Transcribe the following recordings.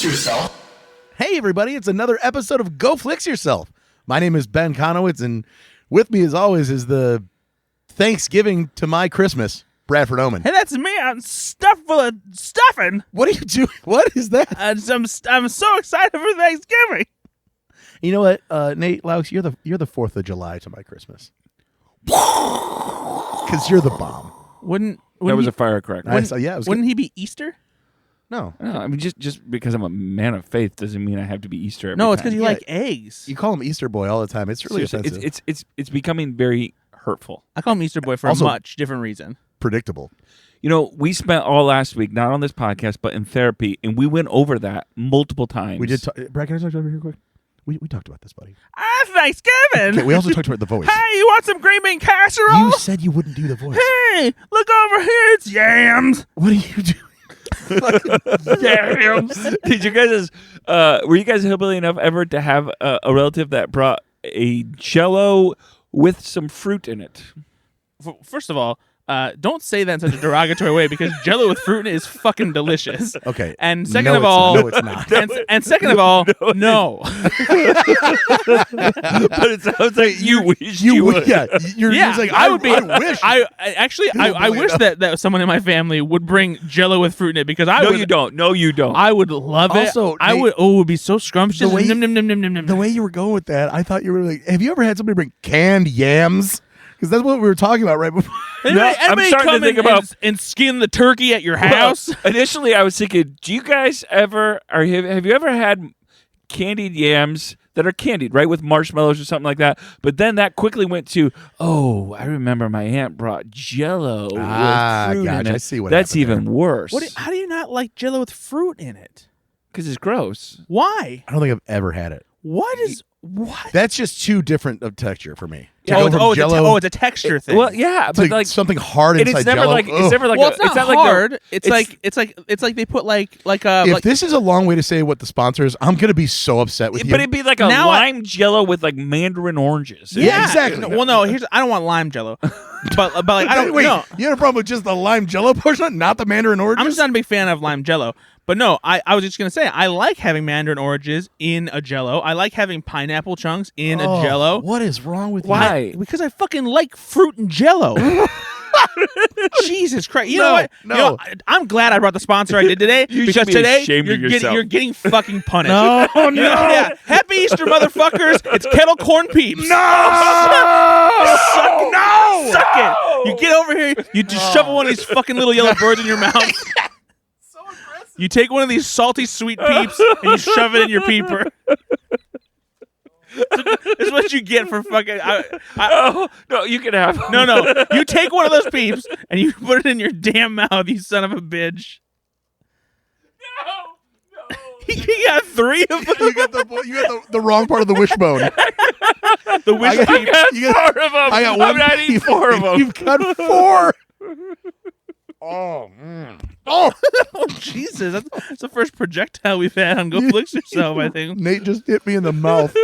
yourself. Hey, everybody, it's another episode of Go Flix Yourself. My name is Ben Conowitz, and with me, as always, is the Thanksgiving to my Christmas, Bradford Oman. Hey, that's me. I'm stuffed full of stuffing. What are you doing? What is that? I'm so excited for Thanksgiving. You know what, Nate Laux, you're the 4th of July to my Christmas. Because you're the bomb. Wouldn't That was he, a firecracker. Wouldn't he be Easter? No. No, I mean, just because I'm a man of faith doesn't mean I have to be Easter every No, it's time. because you like eggs. You call him Easter Boy all the time. It's really Seriously, offensive. it's becoming very hurtful. I call him Easter Boy for Also- a much different reason. Predictable. You know, we spent all last week, not on this podcast, but in therapy, and we went over that multiple times. We did. Brad, can I talk over here quick? We talked about this, buddy. Thanksgiving. Okay, we also talked about the voice. Hey, you want some green bean casserole? You said you wouldn't do the voice. Hey, look over here. It's yams. What are you doing? Yams. Did you guys? Were you guys hillbilly enough ever to have a relative that brought a Jell-O with some fruit in it? First of all, don't say that in such a derogatory way because Jell-O with fruit in it is fucking delicious. Okay. And second No, of all, no, it's not. And second of all, no. But it sounds like you wish you would. Yeah, you're like, I would be. I wish. I wish that someone in my family would bring Jell-O with fruit in it because No, you don't. No, you don't. I would love it. Also, I Nate, would. Oh, it would be so scrumptious. the way- Nom, nom, nom, nom, nom, nom. The way you were going with that, I thought you were like, have you ever had somebody bring canned yams? Because that's what we were talking about right before. Anybody I'm starting to come think in about- and skin the turkey at your house. Initially, I was thinking, do you guys ever, or have you ever had candied yams that are candied, right, with marshmallows or something like that? But then that quickly went to, oh, I remember my aunt brought Jell-O with fruit in gotcha. it. I see what That's happened even worse. How do you not like Jell-O with fruit in it? Because it's gross. Why? I don't think I've ever had it. What? That's just too different of texture for me. To Oh, go it's, from oh, it's, a, Jell-O it's a texture thing. Well, yeah, to but like, something hard and inside it's never Jell-O. like it's never like well, a, it's not not hard. Like it's like they put like if this is a long way to say what the sponsor is, I'm gonna be so upset with you. but it'd be like a Now lime Jell-O with like mandarin oranges. Yeah, exactly. No, well, no. I don't want lime Jell-O, but like I don't. Wait, no, you had a problem with just the lime Jell-O portion, not the mandarin oranges? I'm just not a big fan of lime Jell-O. But no, I was just gonna say I like having mandarin oranges in a Jell-O. I like having pineapple chunks in a Jell-O. What is wrong with Why? Because I fucking like fruit and Jell-O. Jesus Christ! You know what? No. You know, I'm glad I brought the sponsor I did today You because should be today ashamed of yourself. you're getting fucking punished. No, no. Yeah. Happy Easter, motherfuckers! It's kettle corn peeps. No! Suck it! You get over here. You just shove one of these fucking little yellow birds in your mouth. So aggressive. You take one of these salty sweet peeps and you shove it in your peeper. It's what you get for fucking. Oh no, you can have No. You take one of those peeps and you put it in your damn mouth, you son of a bitch. No. You got 3 of them. You got the wrong part of the wishbone. The wish I got- peeps. You got- 4 of them. I got one. I'm not eating 4 of them. You've got 4. Oh, man. Oh, Oh, Jesus. That's the first projectile we've had on Go Flix Yourself, I think. Nate just hit me in the mouth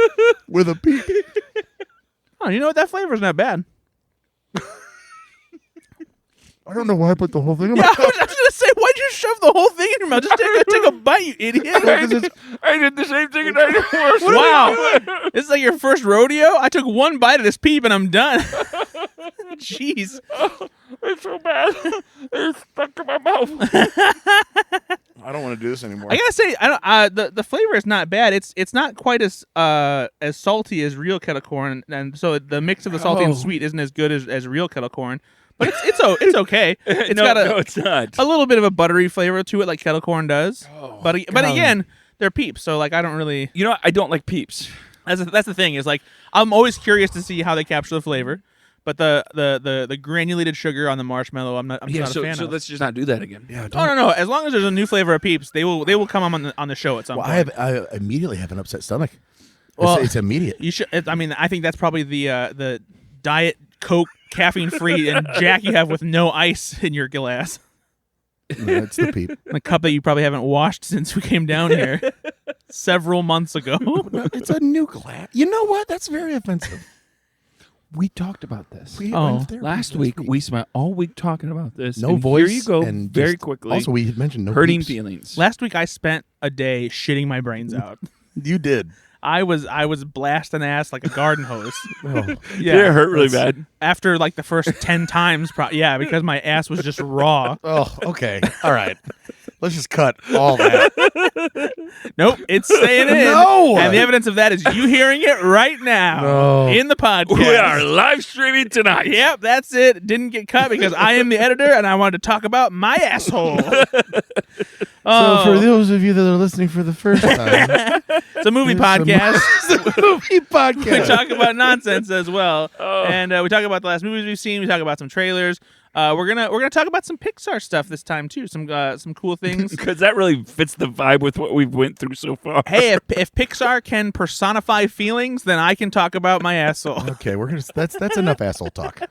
with a peep. Oh, you know what? That flavor's not bad. I don't know why I put the whole thing in Yeah, my I was going to say, why'd you shove the whole thing in your mouth? Just take a bite, you idiot. I did the same thing and I did worse. Wow. This is like your first rodeo? I took one bite of this peep and I'm done. Jeez. It's so bad. It's stuck in my mouth. I don't want to do this anymore. I gotta say, the flavor is not bad. It's not quite as salty as real kettle corn, and so the mix of the salty and sweet isn't as good as real kettle corn. But it's okay. It's got it's not. a little bit of a buttery flavor to it, like kettle corn does. But again, they're Peeps, so like I don't really. You know, I don't like Peeps. That's the thing is like I'm always curious to see how they capture the flavor. But the granulated sugar on the marshmallow, I'm not a fan so of. let's just not do that again. Yeah, No. As long as there's a new flavor of Peeps, they will come on the show at some point. I immediately have an upset stomach. Well, it's immediate. You should. I mean, I think that's probably the Diet Coke caffeine free and Jack you have with no ice in your glass. No, it's the peep. The cup that you probably haven't washed since we came down here several months ago. It's a new glass. You know what? That's very offensive. We talked about this. Last week we spent all week talking about this. No and voice. Here you go. And very just- quickly. Also, we had mentioned no hurting peeps. feelings. Last week I spent a day shitting my brains out. You did. I was blasting ass like a garden hose. Oh. Yeah, it hurt really bad. After like the first 10 times, because my ass was just raw. Oh, okay. All right. Let's just cut all that. Nope, it's staying in. No! And the evidence of that is you hearing it right now No. in the podcast. We are live streaming tonight. Yep, that's it. Didn't get cut because I am the editor and I wanted to talk about my asshole. So for those of you that are listening for the first time, it's a movie podcast. It's a movie podcast. We talk about nonsense as well, and we talk about the last movies we've seen. We talk about some trailers. We're gonna talk about some Pixar stuff this time too. Some cool things because that really fits the vibe with what we've went through so far. Hey, if Pixar can personify feelings, then I can talk about my asshole. Okay, that's enough asshole talk.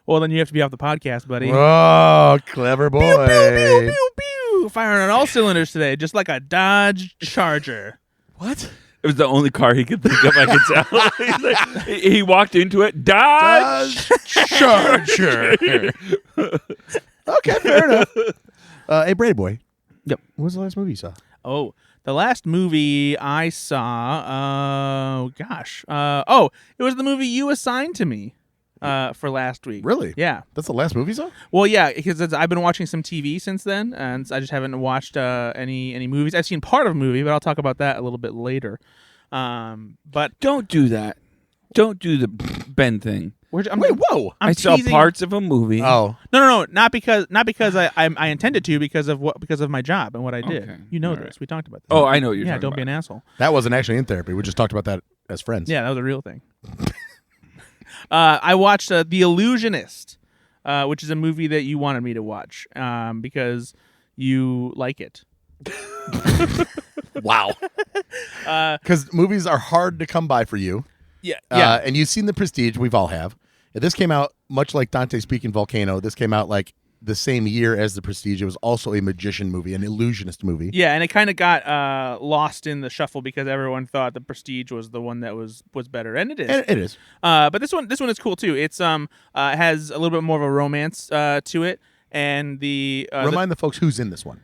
Well, then you have to be off the podcast, buddy. Oh, clever boy. Pew, pew, pew, pew, pew. Firing on all cylinders today, just like a Dodge Charger. What? It was the only car he could think of. I could tell. He's like, he walked into it. Dodge Charger. Okay, fair enough. Hey, Brady boy. Yep. What was the last movie you saw? Oh, the last movie I saw. It was the movie you assigned to me. For last week. Really? Yeah. That's the last movie you saw? Well, yeah, because I've been watching some TV since then, and I just haven't watched any movies. I've seen part of a movie, but I'll talk about that a little bit later. But don't do that. Don't do the Ben thing. Wait, whoa! I saw teasing. parts of a movie. Oh, No, not because I intended to because of my job and what I did. Okay. You know All this. right. We talked about this. Oh, I know what you're yeah. talking Don't about. be an asshole. that wasn't actually in therapy. We just talked about that as friends. Yeah, that was a real thing. I watched The Illusionist, which is a movie that you wanted me to watch because you like it. Wow. Because movies are hard to come by for you. Yeah. And you've seen The Prestige. We've all have. And this came out much like Dante's Peak and Volcano. This came out like the same year as The Prestige. It was also a magician movie, an illusionist movie. Yeah, and it kind of got lost in the shuffle because everyone thought The Prestige was the one that was better, and it is. And it is. But this one is cool too. It's has a little bit more of a romance to it, and Remind the folks who's in this one.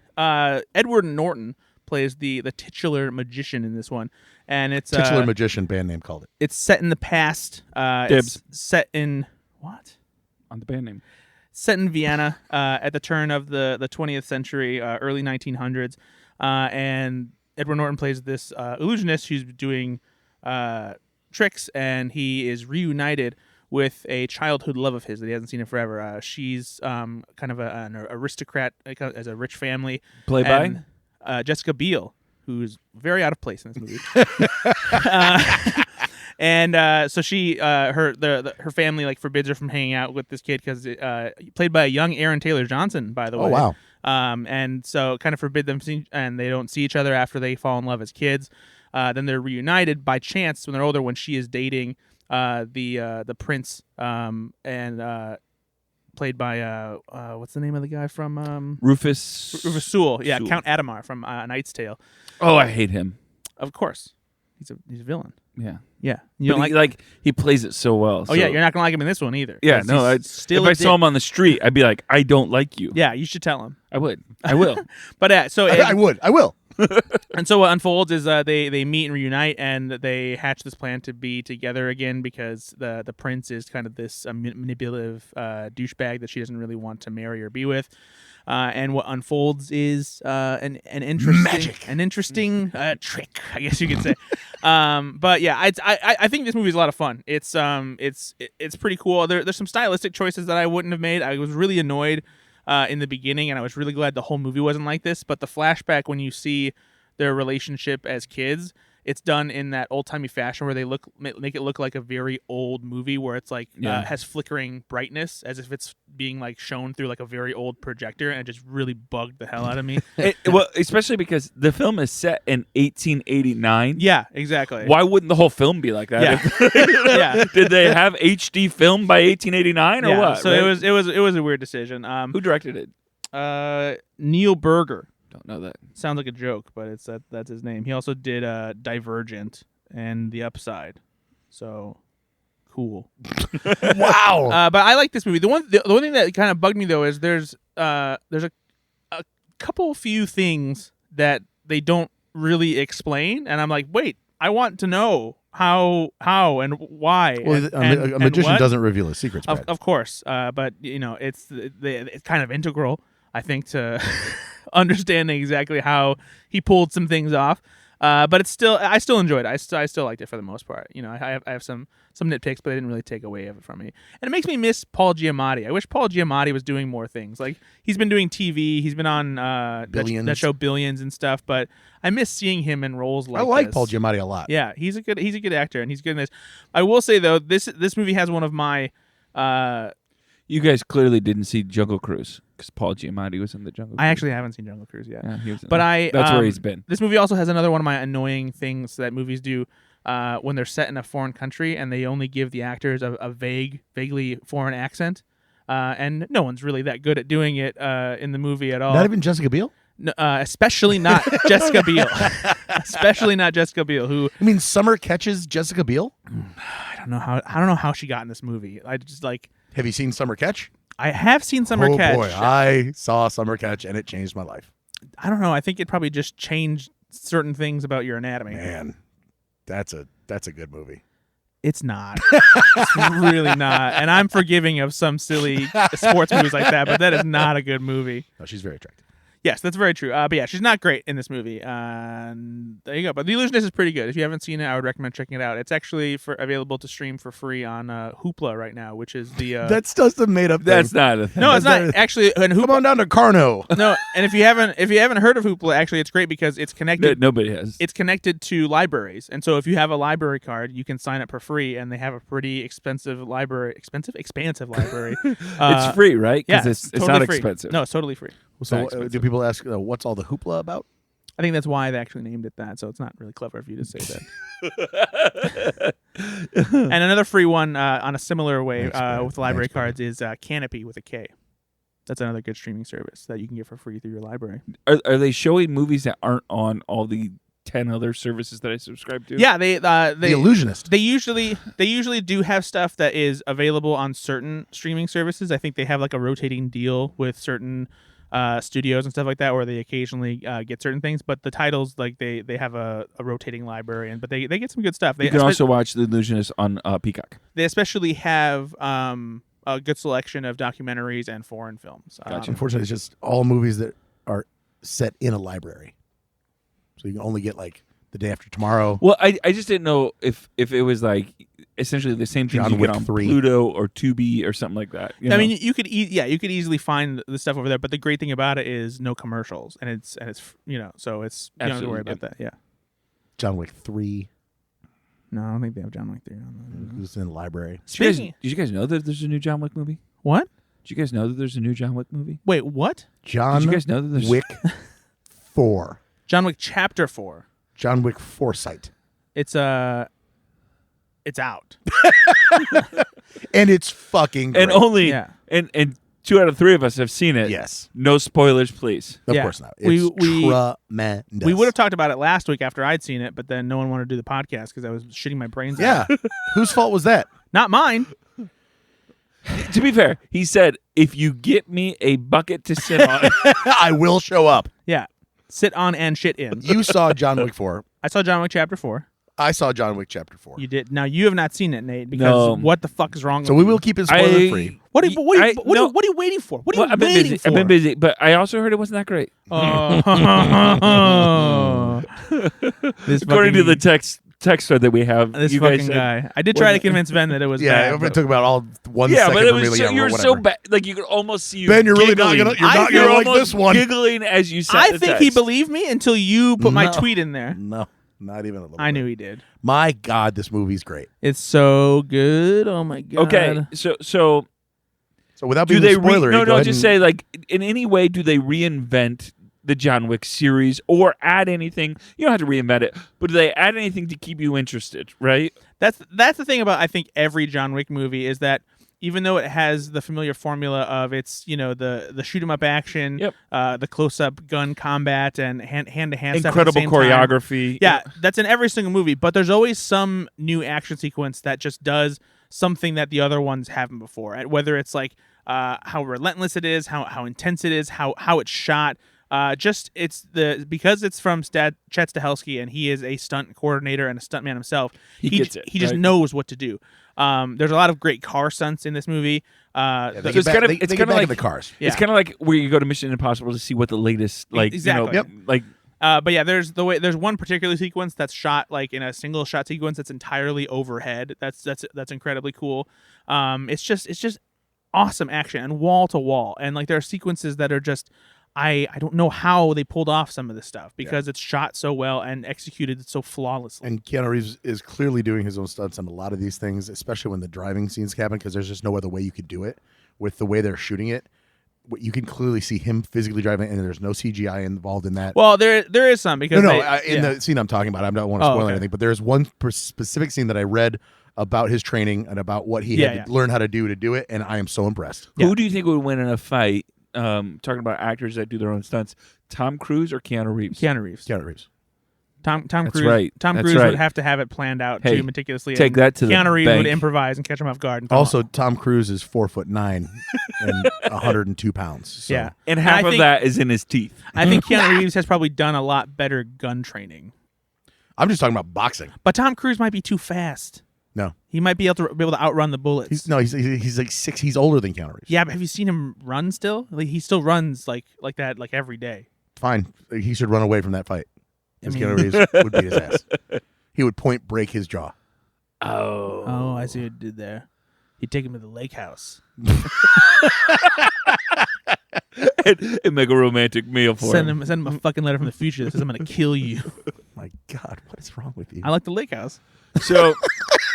Edward Norton plays the titular magician in this one, and it's Titular magician band name called it. It's set in the past. Dibs. It's set in what? On the band name. Set in Vienna at the turn of the 20th century, early 1900s, and Edward Norton plays this illusionist who's doing tricks, and he is reunited with a childhood love of his that he hasn't seen in forever. She's kind of an aristocrat as a rich family. Played by Jessica Biel, who's very out of place in this movie. And so she, her family like forbids her from hanging out with this kid because played by a young Aaron Taylor Johnson, by the way. Oh wow! And so kind of forbid them, and they don't see each other after they fall in love as kids. Then they're reunited by chance when they're older, when she is dating the prince, and played by what's the name of the guy from Rufus Sewell? Yeah, Sewell. Count Adhemar from Knight's Tale. Oh, I hate him. Of course, he's a villain. Yeah. Yeah, You don't he plays it so well. Oh yeah, you're not gonna like him in this one either. Yeah, 'cause no. he's still if I saw him on the street, I'd be like, I don't like you. Yeah, you should tell him. I would. I will. But so I will. And so what unfolds is they meet and reunite, and they hatch this plan to be together again because the prince is kind of this manipulative douchebag that she doesn't really want to marry or be with. And what unfolds is an interesting trick, I guess you could say. But yeah, I think this movie is a lot of fun. It's pretty cool. There's some stylistic choices that I wouldn't have made. I was really annoyed in the beginning, and I was really glad the whole movie wasn't like this. But the flashback when you see their relationship as kids, it's done in that old-timey fashion where they make it look like a very old movie where it's like has flickering brightness as if it's being like shown through like a very old projector, and it just really bugged the hell out of me. Well, especially because the film is set in 1889. Yeah, exactly. Why wouldn't the whole film be like that? Yeah. Yeah. Did they have HD film by 1889 or what? So right? it was a weird decision. Who directed it? Neil Berger. Don't know that. Sounds like a joke, but that's his name. He also did Divergent and The Upside. So cool. Wow. But I like this movie. The one thing that kind of bugged me though is there's a few things that they don't really explain, and I'm like, wait, I want to know how and why. Well, and a magician what? doesn't reveal his secrets, Brad. Of course, but it's kind of integral, I think, to understanding exactly how he pulled some things off. But I still enjoyed it. I still liked it for the most part. I have some nitpicks, but it didn't really take away of it from me. And it makes me miss Paul Giamatti. I wish Paul Giamatti was doing more things. Like, he's been doing TV, he's been on that show Billions and stuff. But I miss seeing him in roles like I like this. Paul Giamatti a lot. Yeah, he's a good actor, and he's good in this. I will say though, this movie has one of my. You guys clearly didn't see Jungle Cruise because Paul Giamatti was in the Jungle Cruise. I actually haven't seen Jungle Cruise yet. Yeah, he was in but there. That's where he's been. This movie also has another one of my annoying things that movies do when they're set in a foreign country and they only give the actors a vaguely foreign accent. And no one's really that good at doing it in the movie at all. Not even Jessica Biel? No, especially not Jessica Biel. Especially not Jessica Biel, who I mean, Summer Catches Jessica Biel? I don't know how she got in this movie. I just like. Have you seen Summer Catch? I have seen Summer Catch. Oh boy, I saw Summer Catch and it changed my life. I don't know. I think it probably just changed certain things about your anatomy. Man, that's a good movie. It's not. It's really not. And I'm forgiving of some silly sports movies like that, but that is not a good movie. No, she's very attractive. Yes, that's very true. But yeah, she's not great in this movie. There you go. But The Illusionist is pretty good. If you haven't seen it, I would recommend checking it out. It's actually available to stream for free on Hoopla right now, which is the. That's just a made up thing. That's not a thing. No, it's not actually. And Come on down to Carno. No, and if you haven't heard of Hoopla, actually, it's great because it's connected. Nobody has. It's connected to libraries, and so if you have a library card, you can sign up for free, and they have a pretty expansive library. It's free, right? Yeah, it's totally not free. expensive. No, it's totally free. So do people ask, what's all the hoopla about? I think that's why they actually named it that. So it's not really clever of you to say that. And another free one on a similar way with library cards is Canopy with a K. That's another good streaming service that you can get for free through your library. Are they showing movies that aren't on all the 10 other services that I subscribe to? Yeah, they The Illusionist. They usually do have stuff that is available on certain streaming services. I think they have like a rotating deal with certain studios and stuff like that, where they occasionally get certain things. But the titles, like they have a rotating library, but they get some good stuff. You can also watch The Illusionist on Peacock. They especially have a good selection of documentaries and foreign films. Gotcha. Unfortunately, it's just all movies that are set in a library. So you can only get like The Day After Tomorrow. Well, I just didn't know if it was like essentially the same thing John you Wick get on 3. Pluto or Tubi or something like that. I mean, you could easily find the stuff over there, but the great thing about it is no commercials, and it's so it's you don't have to worry about that. Yeah. John Wick 3. No, I don't think they have John Wick 3 on It was in the library. Did you guys know that there's a new John Wick movie? What? Did you guys know that there's a new John Wick movie? Wait, what? John Did you guys know that there's Wick 4. John Wick Chapter 4. John Wick Foresight. It's out. And it's fucking great. and only Yeah. and 2 out of 3 of us have seen it. Yes. No spoilers, please. Of Yeah. course not. We- It's we- tremendous. We would have talked about it last week after I'd seen it, but then no one wanted to do the podcast because I was shitting my brains out. Yeah. Whose fault was that? Not mine. To be fair, he said, "If you get me a bucket to sit on." I will show up. Yeah. Sit on and shit in. You saw John Wick 4. I saw John Wick Chapter 4. I saw John Wick Chapter 4. You did. Now, you have not seen it, Nate, because No. what the fuck is wrong So with we you? will keep it spoiler free. What are you waiting for? What are Well, you I've been waiting busy. for? I've been busy, but I also heard it wasn't that great. This According to fucking- the text thread that we have, This you fucking guys said, guy. I did try to convince Ben that it was Yeah, bad. it but- took about all 1 Yeah, second but it for me was to so, yeah, you were whatever. so bad. Like you could almost see you. Ben, you're really giggling. not gonna. You're not You're gonna like almost this one. giggling as you said. I the think he text. believed me until you put my No. tweet in there. No, not even a little. I bit. knew he did. My God, this movie's great. It's so good. Oh my god. Okay, so So without do being they spoilery, no go ahead just and- say like in any way do they reinvent the John Wick series or add anything? You don't have to reinvent it, but do they add anything to keep you interested? Right? That's the thing about I think every John Wick movie is that even though it has the familiar formula of its the shoot 'em up action, Yep. The close up gun combat and hand to hand Incredible choreography. Yeah, that's in every single movie. But there's always some new action sequence that just does something that the other ones haven't before. Whether it's like how relentless it is, how intense it is, how it's shot. Just because it's from Chet Stahelski and he is a stunt coordinator and a stuntman himself. He gets it. He just right? knows what to do. There's a lot of great car stunts in this movie. They it's get kind of- back- it's they kind get of back like- in the cars. Yeah. It's kind of like where you go to Mission Impossible to see what the latest, like, Exactly. Yep. like But yeah, there's one particular sequence that's shot like in a single shot sequence that's entirely overhead. That's incredibly cool. It's just awesome action and wall to wall. And like there are sequences that are just I don't know how they pulled off some of this stuff because it's shot so well and executed so flawlessly. And Keanu Reeves is clearly doing his own stunts on a lot of these things, especially when the driving scenes happen, because there's just no other way you could do it with the way they're shooting it. You can clearly see him physically driving, and there's no CGI involved in that. Well, there is some because in the scene I'm talking about, I don't want to spoil okay. anything, but there's one specific scene that I read about his training and about what he had to learn how to do it, and I am so impressed. Yeah. who do you think would win in a fight? Talking about actors that do their own stunts, Tom Cruise or Keanu Reeves? Keanu Reeves. Keanu Reeves. Tom That's Cruise. right. Tom That's Cruise right. would have to have it planned out Hey, too meticulously. take and that to the Keanu Reeves bank. would improvise and catch him off guard. And throw him Also, off. Tom Cruise is 4'9" and 102 pounds. So. Yeah. And half I of think- that is in his teeth. I think Keanu Reeves has probably done a lot better gun training, I'm just talking about boxing. but Tom Cruise might be too fast. No, He might be able to outrun the bullets. he's like 6. He's older than Keanu Reeves. Yeah, but have you seen him run still? Like he still runs like that like every day. Fine. He should run away from that fight. Because I mean- Keanu Reeves would beat his ass. He would point break his jaw. Oh, I see what you did there. He'd take him to the lake house. and make a romantic meal for Send him. him a fucking letter from the future that says I'm gonna kill you. My God, what is wrong with you? I like the lake house. So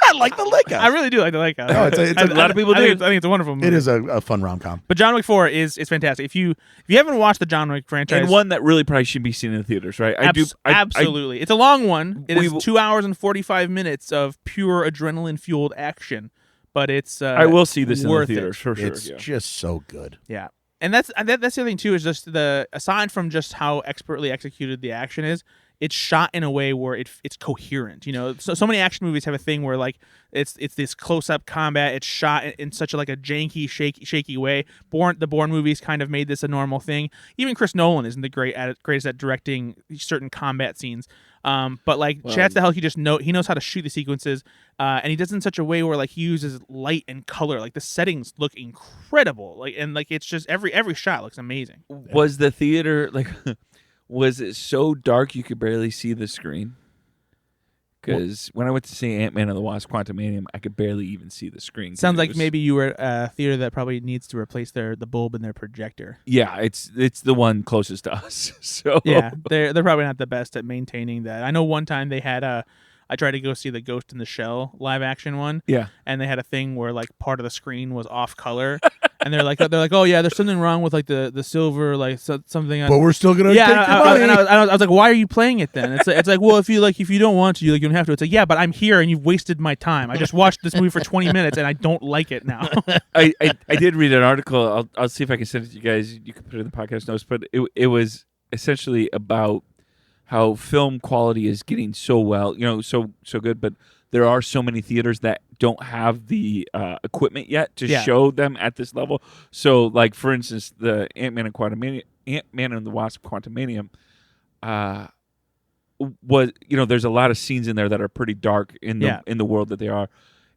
I like the lake house. I really do like the lake house. No, it's a lot of people I do. think it's a wonderful movie. It is a fun rom-com. But John Wick 4 is fantastic. If you haven't watched the John Wick franchise, and one that really probably should be seen in the theaters, right? absolutely. It's a long one. It is We- 2 hours and 45 minutes of pure adrenaline fueled action. But it's I will see this in the worth theaters it. for sure. It's yeah. just so good. Yeah. And that's the other thing too is just aside from just how expertly executed the action is, it's shot in a way where it's coherent. You know, so many action movies have a thing where like it's this close up combat. It's shot in such a janky, shaky way. The Bourne movies kind of made this a normal thing. Even Chris Nolan isn't the greatest at directing certain combat scenes. But like Chad Stahelski he knows how to shoot the sequences, and he does it in such a way where like he uses light and color. Like the settings look incredible. And it's just every shot looks amazing. Was the theater like? Was it so dark you could barely see the screen? Because when I went to see Ant-Man and the Wasp: Quantumanium, I could barely even see the screen. Sounds like maybe you were at a theater that probably needs to replace the bulb in their projector. Yeah, it's the one closest to us. So Yeah, they're probably not the best at maintaining that. I know one time they had I tried to go see the Ghost in the Shell live action one. Yeah. And they had a thing where like part of the screen was off color, and they're like, oh yeah, there's something wrong with like the silver something. But we're still gonna take your I money. was like, why are you playing it then? It's like, well, if you don't want to, you don't have to. It's like, yeah, but I'm here and you've wasted my time. I just watched this movie for 20 minutes and I don't like it now. I did read an article. I'll see if I can send it to you guys. You can put it in the podcast notes. But it was essentially about how film quality is getting so well, so good, but there are so many theaters that don't have the equipment yet to show them at this level. So, like for instance, the Ant-Man and the Wasp: Quantumanium was, there's a lot of scenes in there that are pretty dark in the world that they are.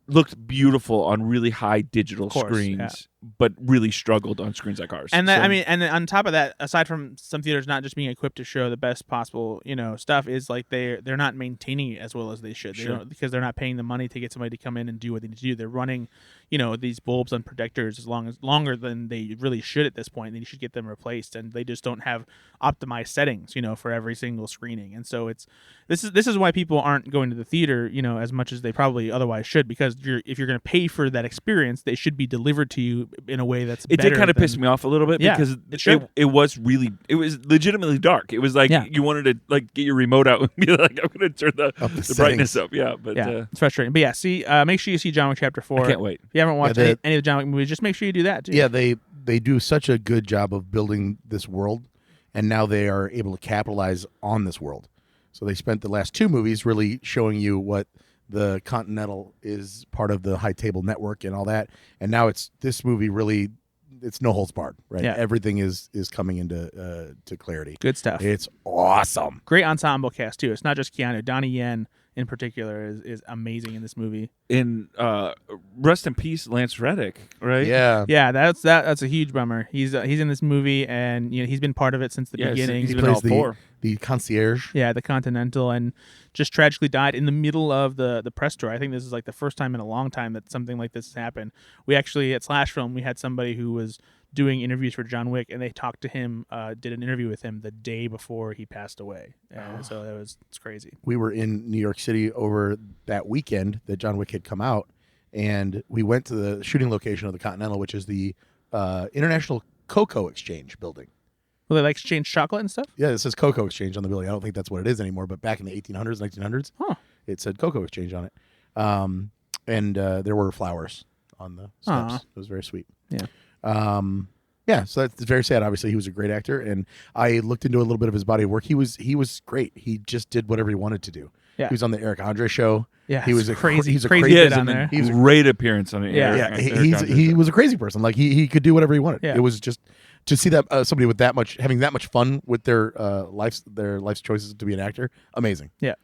Looked beautiful on really high digital screens, but really struggled on screens like ours. And and on top of that, aside from some theaters not just being equipped to show the best possible, stuff, is like they're not maintaining it as well as they should. They don't, because they're not paying the money to get somebody to come in and do what they need to do. They're running, these bulbs on projectors longer than they really should at this point. They should get them replaced, and they just don't have optimized settings, for every single screening. And so this is why people aren't going to the theater, as much as they probably otherwise should, because if you're going to pay for that experience, they should be delivered to you in a way that's better. It did kind of piss me off a little bit because it was legitimately dark. It was like you wanted to like get your remote out and be like, I'm going to turn the brightness up. Yeah, but it's frustrating. But yeah, see, make sure you see John Wick Chapter 4. I can't wait. If you haven't watched any of the John Wick movies, just make sure you do that too. Yeah, they do such a good job of building this world, and now they are able to capitalize on this world. So they spent the last two movies really showing you what the Continental is part of the High Table Network and all that. And now this movie really it's no holds barred, right? Yeah. Everything is coming into to clarity. Good stuff. It's awesome. Great ensemble cast too. It's not just Keanu. Donnie Yen in particular is amazing in this movie. In rest in peace, Lance Reddick, right? Yeah. Yeah, that's a huge bummer. He's in this movie, and he's been part of it since the beginning. He's been all four. The concierge. Yeah, the Continental, and just tragically died in the middle of the press tour. I think this is like the first time in a long time that something like this has happened. We actually at Slash Film we had somebody who was doing interviews for John Wick, and they talked to him, did an interview with him the day before he passed away. So it's crazy. We were in New York City over that weekend that John Wick had come out, and we went to the shooting location of the Continental, which is the International Cocoa Exchange building. Will they like exchange chocolate and stuff? Yeah, it says Cocoa Exchange on the building. I don't think that's what it is anymore, but back in the 1800s, 1900s, it said Cocoa Exchange on it. And there were flowers on the steps. It was very sweet. Yeah. Yeah, so that's very sad. Obviously, he was a great actor, and I looked into a little bit of his body of work. He was great. He just did whatever he wanted to do. Yeah. He was on the Eric Andre show. Yeah, he was crazy. He's a crazy crazy bit He on there. has a great appearance on it. Yeah. He was a crazy person. Like he could do whatever he wanted. Yeah. It was just to see that somebody with having that much fun with their life's choices to be an actor. Amazing. Yeah.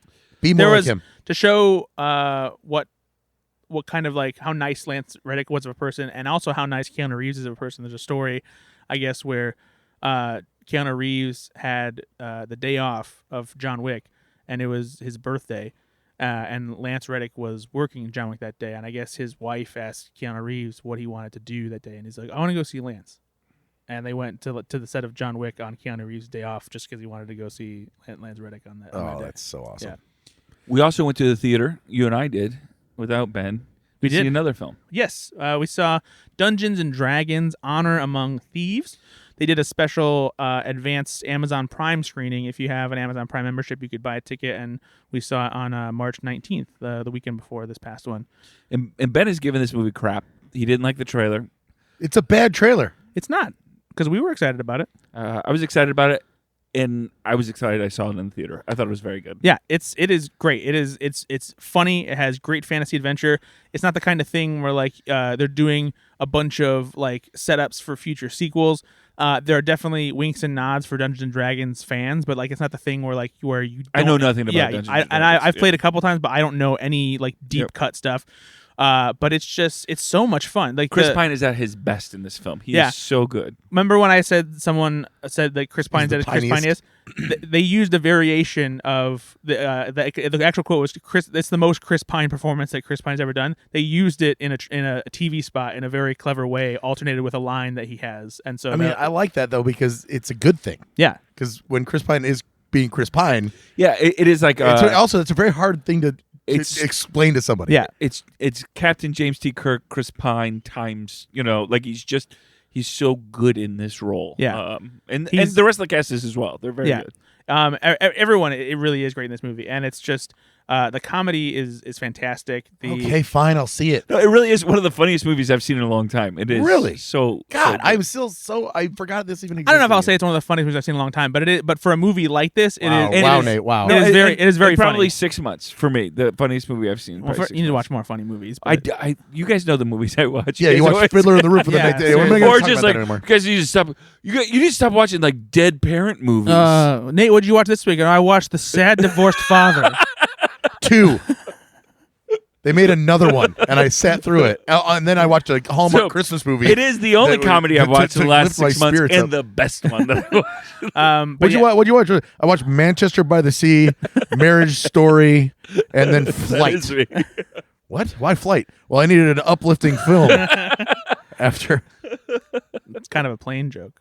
Be more like him. To show what kind of like how nice Lance Reddick was of a person, and also how nice Keanu Reeves is of a person. There's a story, I guess, where Keanu Reeves had the day off of John Wick, and it was his birthday, and Lance Reddick was working in John Wick that day, and I guess his wife asked Keanu Reeves what he wanted to do that day, and he's like, I want to go see Lance. And they went to the set of John Wick on Keanu Reeves' day off just because he wanted to go see Lance Reddick on that. Oh, day. that's so awesome. Yeah. We also went to the theater. You and I did, without Ben. We see did. another film. Yes, we saw Dungeons and Dragons: Honor Among Thieves. They did a special advanced Amazon Prime screening. If you have an Amazon Prime membership, you could buy a ticket, and we saw it on March 19th, the weekend before this past one. And Ben has given this movie crap. He didn't like the trailer. It's a bad trailer. It's not, because we were excited about it. I was excited about it, and I was excited I saw it in the theater. I thought it was very good. Yeah, it is great. It's funny. It has great fantasy adventure. It's not the kind of thing where like they're doing a bunch of like setups for future sequels. There are definitely winks and nods for Dungeons and Dragons fans, but like it's not the thing where you. I know nothing about Dungeons and Dragons. I've played a couple times, but I don't know any like deep cut stuff. But it's so much fun. Like Chris Pine is at his best in this film. He is so good. Remember when I said someone said that Chris Pine's at his Chris Pine is? They used a variation of the actual quote was Chris. It's the most Chris Pine performance that Chris Pine's ever done. They used it in a TV spot in a very clever way, alternated with a line that he has. And so I like that though because it's a good thing. Yeah, because when Chris Pine is being Chris Pine, it is like it's a very hard thing to explain to somebody. Yeah, it's Captain James T. Kirk, Chris Pine times, like he's so good in this role. Yeah, and the rest of the cast is as well. They're very good. Everyone, it really is great in this movie, and it's just the comedy is fantastic. Okay, fine, I'll see it. No, it really is one of the funniest movies I've seen in a long time. It is really so. God, so I'm still I forgot this even existed. I don't know if I'll say it's one of the funniest movies I've seen in a long time, but but for a movie like this, it is. Wow, Nate, wow. It is very probably funny. 6 months for me. The funniest movie I've seen. Well, you need to watch more funny movies. You guys know the movies I watch. Yeah, you watch Fiddler on the Roof of the Night Day. We're not or gonna just talk like about that anymore. you guys need to stop. You need to stop watching like dead parent movies. Nate, what did you watch this week? I watched The Sad Divorced Father. 2. They made another one, and I sat through it. And then I watched a Hallmark Christmas movie. It is the only comedy I've watched in the last 6 months, and up. the best one that I watched. What'd you watch? I watched Manchester by the Sea, Marriage Story, and then Flight. What? Why Flight? Well, I needed an uplifting film after. That's kind of a plain joke.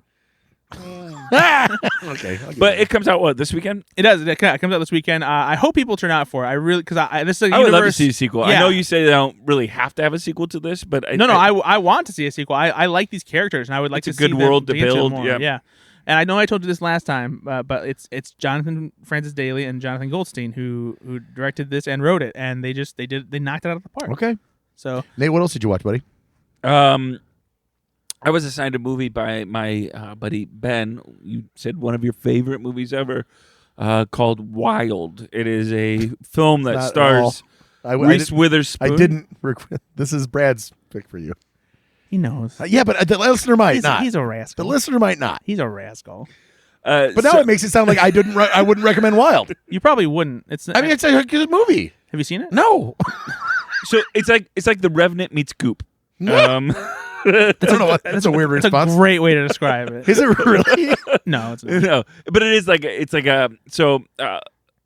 Okay, but it comes out this weekend? It does. It comes out this weekend. I hope people turn out for it. I really because this is a I would love to universe. see a sequel. Yeah. I know you say they don't really have to have a sequel to this, but I want to see a sequel. I like these characters, and I would like to see good world to them build. More. Yeah. And I know I told you this last time, but it's Jonathan Francis Daly and Jonathan Goldstein who directed this and wrote it, and they knocked it out of the park. Okay. So Nate, what else did you watch, buddy? I was assigned a movie by my buddy Ben. You said one of your favorite movies ever, called Wild. It is a film that stars Reese Witherspoon. I didn't. This is Brad's pick for you. He knows. Yeah, but the listener might not. He's a The rascal. listener might not. He's a rascal. But now it makes it sound like I wouldn't recommend Wild. You probably wouldn't. It's a good movie. Have you seen it? No. So it's like The Revenant meets Goop. I don't know. That's a weird It's response. a great way to describe it. Is it really? No, it's not. No, but it's like a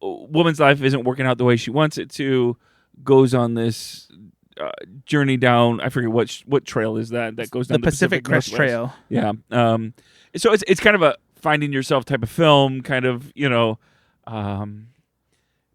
woman's life isn't working out the way she wants it to. Goes on this journey down. I forget what trail is that goes down The Pacific Crest Northwest. Trail. Yeah. So it's kind of a finding yourself type of film. Kind of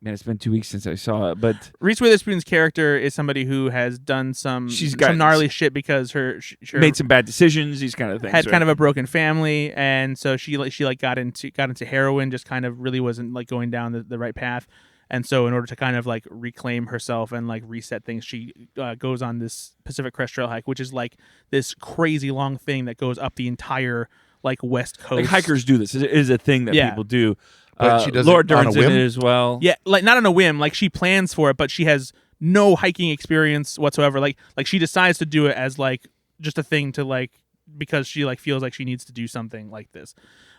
man, it's been 2 weeks since I saw it, but Reese Witherspoon's character is somebody who has done some gnarly shit because her made some bad decisions. These kind of things. had right? kind of a broken family, and so she got into heroin. Just kind of really wasn't like going down the right path. And so in order to kind of like reclaim herself and like reset things, she goes on this Pacific Crest Trail hike, which is like this crazy long thing that goes up the entire like West Coast. Like hikers do this. It is a thing that Yeah. people do. But she does Laura it on a Dern's in whim? it as well. Yeah, like not on a whim. Like she plans for it, but she has no hiking experience whatsoever. Like she decides to do it as like just a thing to like because she like feels like she needs to do something like this.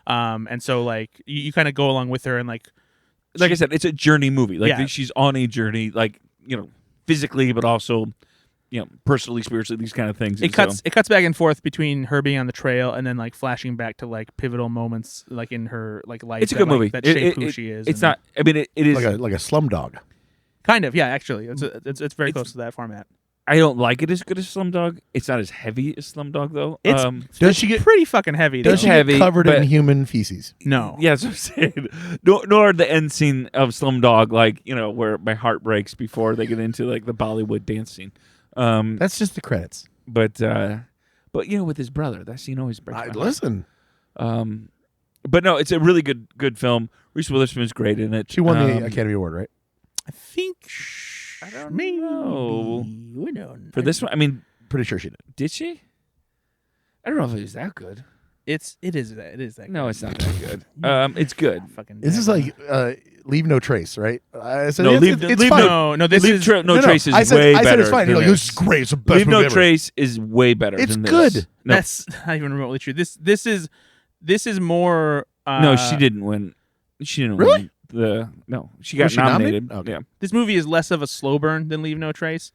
And so like you kind of go along with her and like I said, it's a journey movie. Like Yeah. she's on a journey, like physically, but also personally, spiritually, these kind of things. it cuts back and forth between her being on the trail and then like flashing back to like pivotal moments like in her like life. It's a good movie. That shape who she is. It's and- not. I mean, it is. like a Slumdog. kind of yeah. Actually, it's very close to that format. I don't like it as good as Slumdog. It's not as heavy as Slumdog though. It's Does she get pretty fucking heavy. does though. she get heavy, covered in but- human feces? No. Yeah, that's what I'm saying. Nor the end scene of Slumdog, like where my heart breaks before they get into like the Bollywood dance scene. That's just the credits. But with his brother, that scene always breaks. My heart. Listen, But no, it's a really good film. Reese Witherspoon's great in it. she won the Academy Award, right? I think I don't maybe know. we don't. For this one, I mean, Pretty sure she did. did she? I don't know if it was that good. It is that. No, good. it's not that good. It's good. Fucking. This is like Leave No Trace, right? I said, No, it's, Leave- it's Leave fine. no. This is No Trace is I said, way I better. said it's fine. You're than like, this is great. It's the best Leave movie No ever. Trace is way better. It's than good. This. No, that's not even remotely true. This is more. no, she didn't win. She didn't Really? win. No, she got Was she nominated. nominated? Okay. Yeah. This movie is less of a slow burn than Leave No Trace,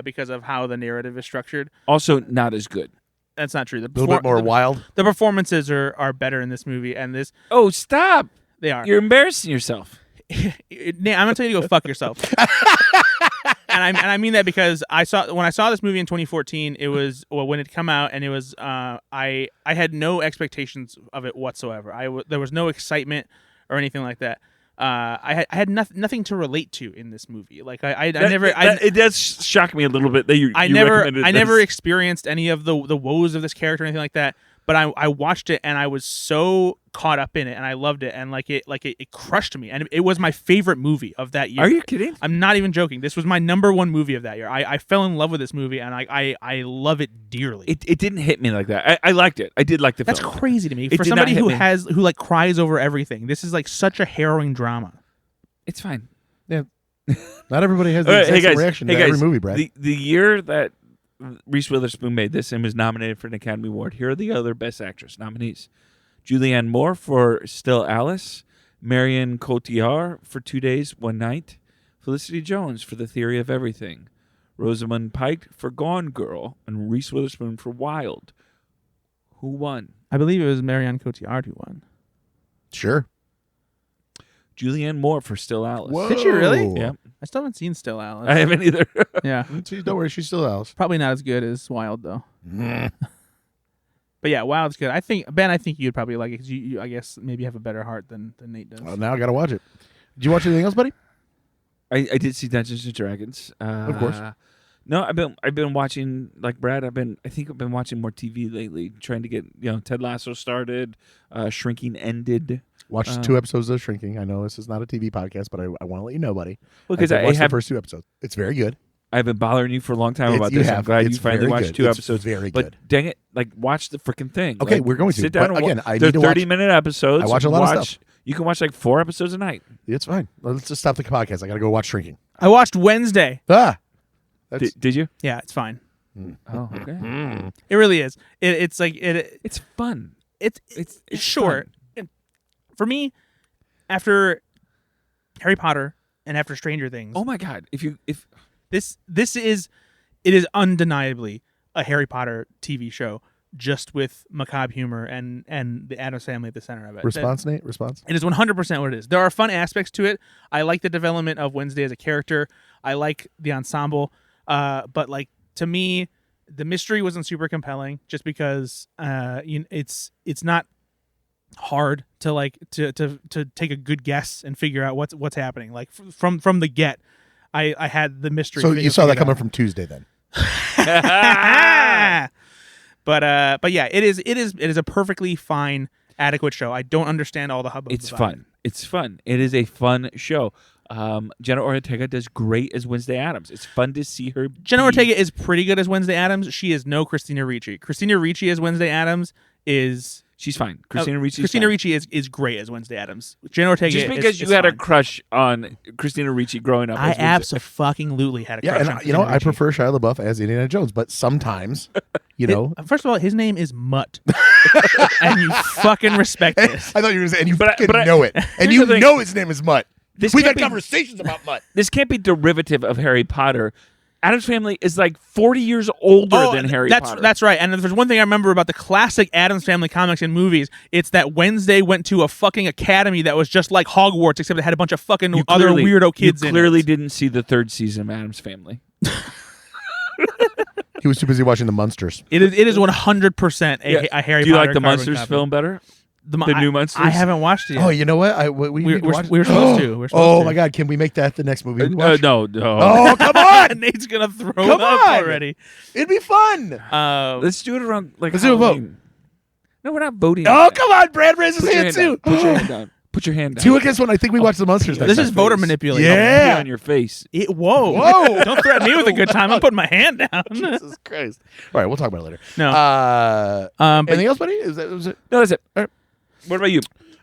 because of how the narrative is structured. Also, not as good. That's not true. A little bit more wild. The performances are better in this movie, and Oh, stop! they are. You're embarrassing yourself. Nate, I'm gonna tell you to go fuck yourself. and I mean that because when I saw this movie in 2014, it was when it come out, and it was I had no expectations of it whatsoever. There was no excitement or anything like that. I had nothing to relate to in this movie. Like It does shock me a little bit that you. I you never recommended never this. experienced any of the woes of this character or anything like that. But I watched it and I was so caught up in it and I loved it and it crushed me and it was my favorite movie of that year. Are you kidding? I'm not even joking. This was my number one movie of that year. I fell in love with this movie and I love it dearly. It didn't hit me like that. I liked it. I did like the That's film. crazy to me It for did not somebody hit who me. who like cries over everything. This is like such a harrowing drama. It's fine. Yeah. Not everybody has the All right, exact hey same guys, reaction hey to guys, every movie, Brad. The year that Reese Witherspoon made this and was nominated for an Academy Award, here are the other Best Actress nominees: Julianne Moore for Still Alice, Marion Cotillard for 2 Days, 1 Night, Felicity Jones for The Theory of Everything, Rosamund Pike for Gone Girl, and Reese Witherspoon for Wild. Who won? I believe it was Marianne Cotillard who won. Sure. Julianne Moore for Still Alice. Whoa. Did she really? Yeah, I still haven't seen Still Alice. I haven't either. Yeah. Don't worry, she's still Alice. Probably not as good as Wild though. But yeah, Wild's good. I think you'd probably like it because you I guess maybe have a better heart than Nate does. Well, now I got to watch it. Did you watch anything else, buddy? I did see Dungeons and Dragons. Of course. No, I've been watching like Brad. I think I've been watching more TV lately, trying to get Ted Lasso started. Shrinking ended. Watched 2 episodes of Shrinking. I know this is not a TV podcast, but I want to let you know, buddy. Well, because I I watched the have first 2 episodes. It's very good. I've been bothering you for a long time It's- about you this. have. I'm glad It's you finally very watched good. 2 It's episodes. very but good. dang it, like watch the freaking thing. Okay, Like, we're going to. sit down But and again, I they're need to watch. 30-minute episodes. I watch a lot of stuff. You can watch like 4 episodes a night. It's fine. Let's just stop the podcast. I got to go watch Shrinking. I watched Wednesday. Ah, that's Did you? Yeah, it's fine. Oh, okay. It really is. It's like It's fun. It's sure. fun. For me, after Harry Potter and after Stranger Things, Oh my god! If this is undeniably a Harry Potter TV show, just with macabre humor and the Addams Family at the center of it. Response, Nate? Response? It is 100% what it is. There are fun aspects to it. I like the development of Wednesday as a character. I like the ensemble. But like to me, the mystery wasn't super compelling, just because it's not hard to like to take a good guess and figure out what's happening. Like from the get, I had the mystery. So you saw that coming from Tuesday then? But yeah, it is a perfectly fine, adequate show. I don't understand all the hubbub. it's about fun. It's fun. It is a fun show. Jenna Ortega does great as Wednesday Addams. It's fun to see her. Jenna Ortega is pretty good as Wednesday Addams. She is no Christina Ricci. Christina Ricci as Wednesday Addams is... She's fine. Christina Ricci. Christina Ricci is great as Wednesday Addams. Jenna Ortega Just because is you had a fine. crush on Christina Ricci growing up. I as Wednesday- absolutely had a Yeah, crush and on I Christina Ricci. prefer Shia LaBeouf as Indiana Jones, but sometimes, First of all, his name is Mutt. And you fucking respect this. I thought you were going to say, and you But I- fucking but I- know it. And here's you the thing. know his name is Mutt. This We've can't had be- conversations about Mutt. This can't be derivative of Harry Potter. Addams Family is like 40 years older than Harry Potter. That's right. And if there's one thing I remember about the classic Addams Family comics and movies, it's that Wednesday went to a fucking academy that was just like Hogwarts, except it had a bunch of fucking other weirdo kids You in clearly it. didn't see the third season of Addams Family. He was too busy watching the Munsters. It is 100% a Harry Potter. Do you like the carbon Munsters copy. film better? The new Munsters? I haven't watched it yet. Oh, you know what? We need to watch. we were supposed to. We're supposed Oh to. my God! Can we make that the next movie? We watch? No. Oh, come on! Nate's gonna throw Come up on! already. It'd be fun. Let's do it around like Let's do a vote. Halloween. No, we're not voting. Oh, come on! Brad raised his Put your hand hand too. down. Put your hand down. Put your hand down. 2 against 1. I think we watched the Munsters. This is voter face. manipulation. Yeah. Pee on your face. Whoa. Whoa. Don't threaten me with a good time. I'm putting my hand down. Jesus Christ! All right, we'll talk about it later. No. But Anything else, buddy? Was it? No, that's it. All right. What about you?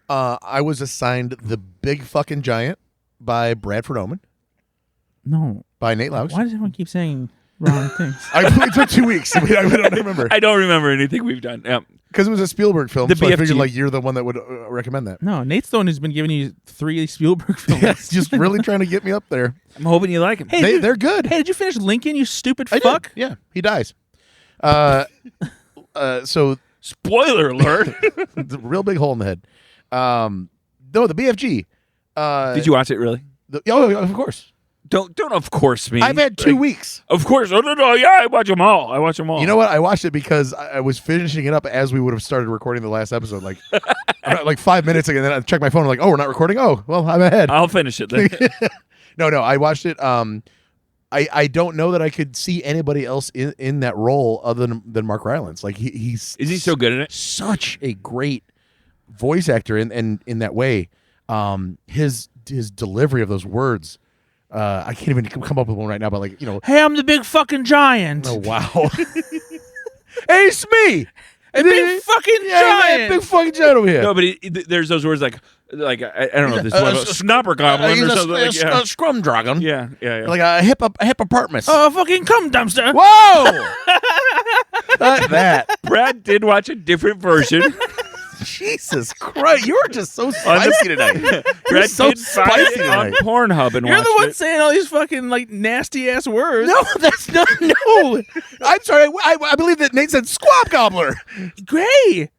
I was assigned The Big Fucking Giant by Bradford Oman no. by Nate Laux. Why does everyone keep saying wrong things? It took 2 weeks. I don't remember I don't remember anything we've done. Yeah. because it was a Spielberg film. The So I BFG. figured like you're the one that would recommend that. No, Nate's the one who's been giving you 3 Spielberg films. Yeah, just really trying to get me up there. I'm hoping you like him. Hey, They're good. Hey, did you finish Lincoln, you stupid I did. fuck? Yeah, he dies. So Spoiler alert. the real big hole in the head. No, the BFG. Did you watch it really? Of course. Don't of course me. I've had 2 weeks. Of course. Oh, no. Yeah, I watch them all. You know what? I watched it because I was finishing it up as we would have started recording the last episode, like 5 minutes ago. And then I checked my phone. I'm like, oh, we're not recording. Oh, well, I'm ahead. I'll finish it then. No, I watched it. I don't know that I could see anybody else in that role other than Mark Rylance. Like he's Is he so good at it? such a great voice actor in that way. His delivery of those words. I can't even come up with one right now, but like, Hey, I'm the big fucking giant. oh wow. Hey, it's me. A big fucking giant. Big fucking giant over here. No, but there's those words like I don't know if this one snapper goblin He's or a, something. Like, yeah. a scrum dragon. Yeah. Like a hippopotamus. Oh, fucking cum dumpster. Whoa! Not that. Brad did watch a different version. Jesus Christ, you're just so spicy tonight. Brad so did find spicy it on tonight. Pornhub and You're watched the one it. saying all these fucking like nasty ass words. No, that's not. No, I'm sorry. I believe that Nate said squab gobbler. Gray.